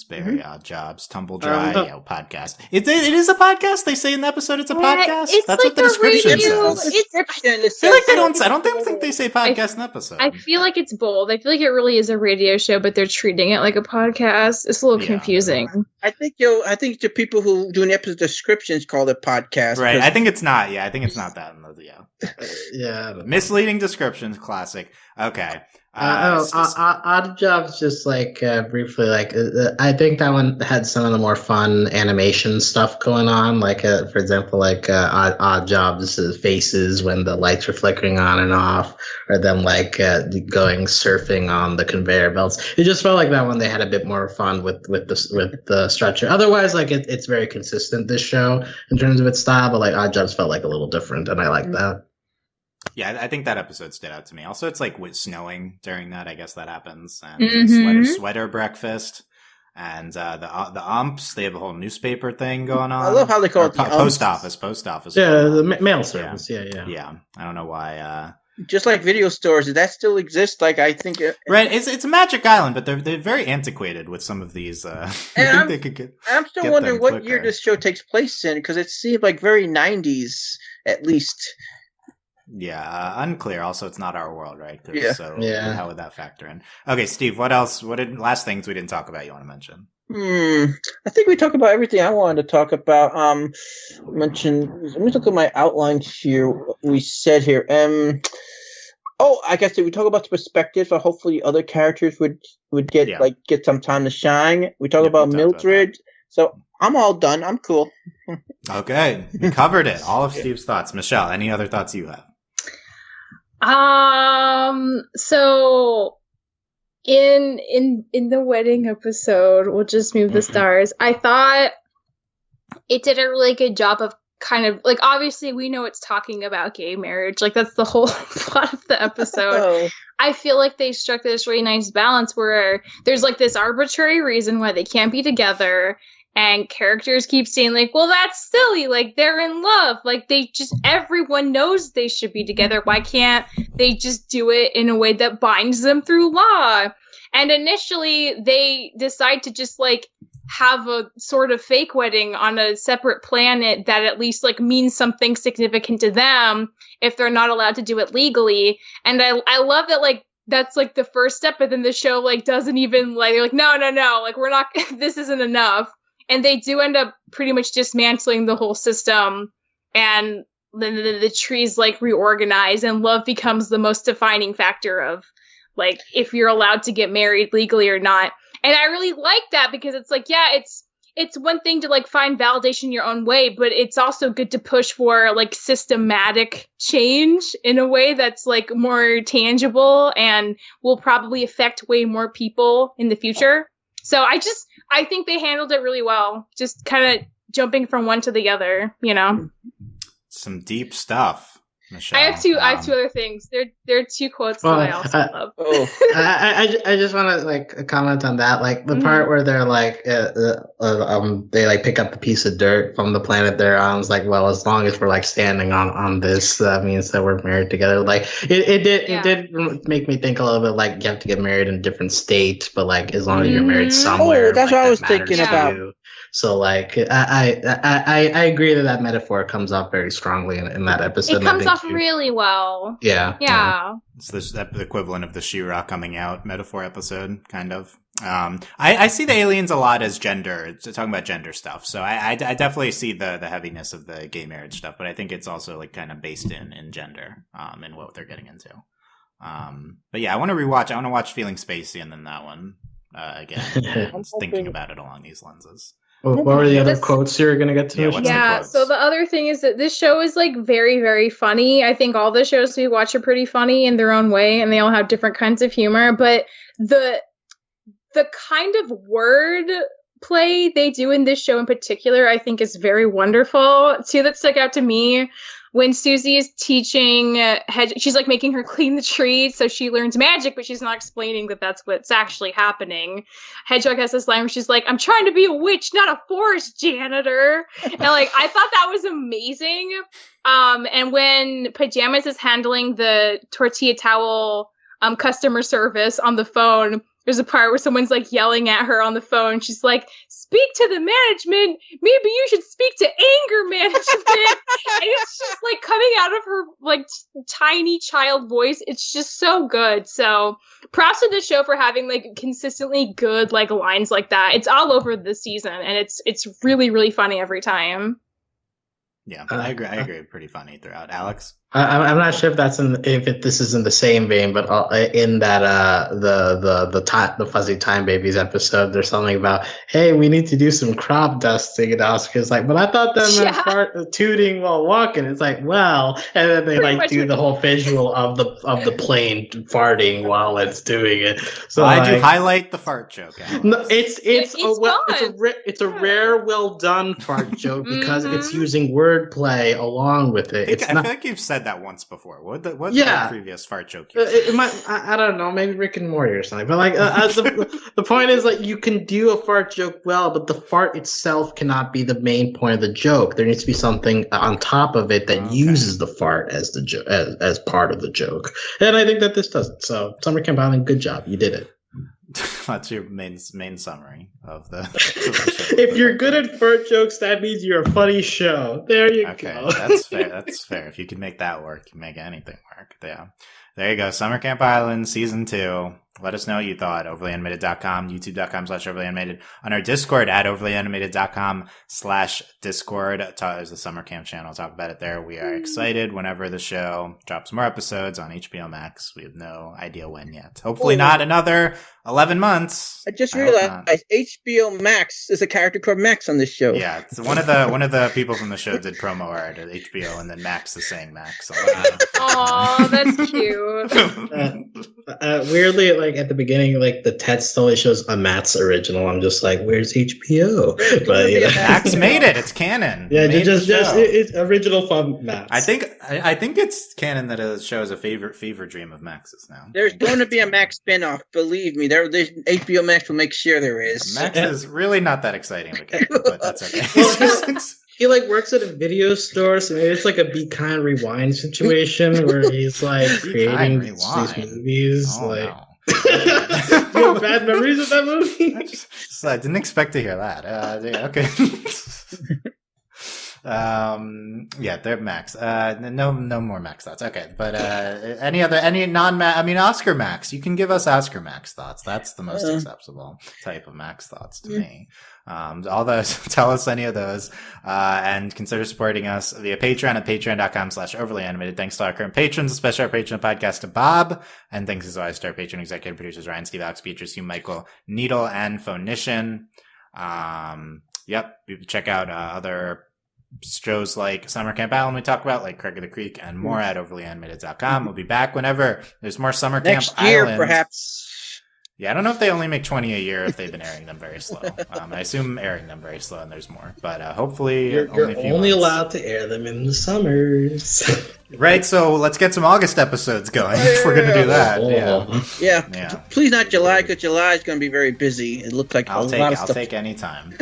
Very Odd Jobs, Tumble Dry, podcast. It is a podcast. They say in the episode it's a podcast. It's That's like what the description says. I feel like they don't. I don't think they say podcast in the episode. I feel like it's bold. I feel like it really is a radio show, but they're treating it like a podcast. It's a little confusing. I think the people who do an episode descriptions call it podcast. Right. I think it's not. Yeah, I think it's not that. Yeah. Misleading descriptions. Classic. Okay. Odd Jobs, just like briefly, like I think that one had some of the more fun animation stuff going on. Like, for example, like Odd Jobs' faces when the lights are flickering on and off, or them like going surfing on the conveyor belts. It just felt like that one they had a bit more fun with the structure. Otherwise, like it's very consistent, this show, in terms of its style. But like Odd Jobs felt like a little different, and I like that. Yeah, I think that episode stood out to me. Also, it's like with snowing during that. I guess that happens. And sweater breakfast. And the umps, they have a whole newspaper thing going on. I love how they call it the post office. Yeah, the mail service. Yeah. I don't know why. Just like video stores, does that still exist? Like, I think right. It's a Magic Island, but they're very antiquated with some of these. And I'm still wondering what year this show takes place in, because it seemed like very 90s at least. Yeah, unclear. Also, it's not our world, right? Yeah. So how would that factor in? Okay, Steve, what else? Last things we didn't talk about you want to mention? I think we talked about everything I wanted to talk about. Let me look at my outline here. What we said here. I guess we talk about the perspective, so hopefully other characters would get some time to shine. We talk about Mildred. So I'm all done. I'm cool. Okay, you covered it. All of Steve's thoughts. Michelle, any other thoughts you have? So in the wedding episode, we'll just move the stars. I thought it did a really good job of kind of like, obviously we know it's talking about gay marriage. Like that's the whole plot of the episode. I feel like they struck this really nice balance where there's like this arbitrary reason why they can't be together. And characters keep saying, like, well, that's silly. Like, they're in love. Like, everyone knows they should be together. Why can't they just do it in a way that binds them through law? And initially, they decide to just, like, have a sort of fake wedding on a separate planet that at least, like, means something significant to them if they're not allowed to do it legally. And I love that, like, that's, like, the first step, but then the show, like, doesn't even, like, they're like, no, like, we're not, this isn't enough. And they do end up pretty much dismantling the whole system, and then the trees like reorganize, and love becomes the most defining factor of like if you're allowed to get married legally or not. And I really like that because it's like, yeah, it's one thing to like find validation your own way, but it's also good to push for like systematic change in a way that's like more tangible and will probably affect way more people in the future. So I think they handled it really well, just kind of jumping from one to the other, you know. Some deep stuff, Michelle. I have two other things. There are two quotes that I also love. I just want to like comment on that, like the part where they're like, they like pick up a piece of dirt from the planet they're on. It's like, well, as long as we're like standing on this, that means that we're married together. Like it did make me think a little bit like you have to get married in a different state, but like as long as you're married somewhere, that's like, what I was thinking about. So like I agree that metaphor comes off very strongly in that episode. It comes off really well. Yeah. It's the equivalent of the She-Ra coming out metaphor episode, kind of. I see the aliens a lot as gender. It's talking about gender stuff. So I definitely see the heaviness of the gay marriage stuff, but I think it's also like kind of based in gender, in what they're getting into. But yeah, I want to watch Feeling Spacey and then that one, again. Thinking about it along these lenses. What were the other quotes you were going to get to? Yeah, so the other thing is that this show is like very, very funny. I think all the shows we watch are pretty funny in their own way, and they all have different kinds of humor. But the kind of word play they do in this show in particular, I think is very wonderful. Two that stuck out to me. When Susie is teaching she's like making her clean the tree, so she learns magic, but she's not explaining that that's what's actually happening. Hedgehog has this line where she's like, "I'm trying to be a witch, not a forest janitor." And like, I thought that was amazing. And when Pajamas is handling the tortilla towel customer service on the phone, there's a part where someone's like yelling at her on the phone. She's like, "Speak to the management. Maybe you should speak to anger management." And it's just like coming out of her like tiny child voice. It's just so good. So props to the show for having like consistently good like lines like that. It's all over this season, and it's really, really funny every time. Yeah, I agree. Pretty funny throughout. Alex? I'm not sure if this is in the same vein, but in that the Fuzzy Time Babies episode, there's something about, hey, we need to do some crop dusting, and Oscar's like, but I thought that meant tooting while walking. It's like, well, and then they like do the whole visual of the plane farting while it's doing it. So why'd you highlight the fart joke? No, it's a rare, well done fart joke because it's using wordplay along with it. I feel like you've said that once before. What the previous fart joke? I don't know, maybe Rick and Morty or something. But like the point is, like, you can do a fart joke well, but the fart itself cannot be the main point of the joke. There needs to be something on top of it that uses the fart as the as part of the joke. And I think that this doesn't. So Summer Camp Island, good job, you did it. That's your main summary of the show. If you're good at fart jokes, that means you're a funny show. There you go. That's fair. That's fair. If you can make that work, you can make anything work. Yeah. There you go. Summer Camp Island, Season 2. Let us know what you thought. overlyanimated.com, youtube.com/overlyanimated. On our Discord at overlyanimated.com/Discord. There's the Summer Camp channel. Talk about it there. We are excited whenever the show drops more episodes on HBO Max. We have no idea when yet. Hopefully not another 11 months. I just realized HBO Max is a character called Max on this show. Yeah, it's one of the people from the show did promo art at HBO, and then Max is saying Max. Aw, that's cute. Weirdly, like at the beginning, like the text only shows a Matt's original. I'm just like, where's HBO? But Max made it. It's canon. Yeah, just it's original from Max. I think it's canon that a show is a fever dream of Max's now. There's going to be a Max spinoff. Believe me, there's HBO Max will make sure there is. Max is really not that exciting of a character, but that's okay. He like works at a video store, so maybe it's like a Be Kind Rewind situation where he's like creating these movies. Oh, like, no. You have bad memories of that movie? I didn't expect to hear that. Okay. Yeah, they're Max. No more Max thoughts. Okay, but any non-Max? I mean, Oscar Max. You can give us Oscar Max thoughts. That's the most acceptable type of Max thoughts to me. All those, tell us any of those, and consider supporting us via Patreon at patreon.com/overlyanimated. Thanks to our current patrons, especially our patron podcast to Bob, and thanks as always to our patron executive producers Ryan, Steve, Alex, Beatrice, Hugh, Michael, Needle, and Phonician. Yep, check out other shows like Summer Camp Island we talk about, like Craig of the Creek, and more at overlyanimated.com. We'll be back whenever there's more Summer Camp Next year, Island. Perhaps. Yeah, I don't know if they only make 20 a year if they've been airing them very slow. I assume airing them very slow and there's more. But hopefully you're only allowed to air them in the summers. Right, so let's get some August episodes going if we're going to do that. Yeah. Please not July, because July is going to be very busy. It looks like I'll take any time.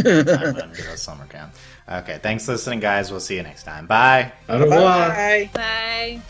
Summer camp. Okay, thanks for listening, guys. We'll see you next time. Bye. Bye. Bye.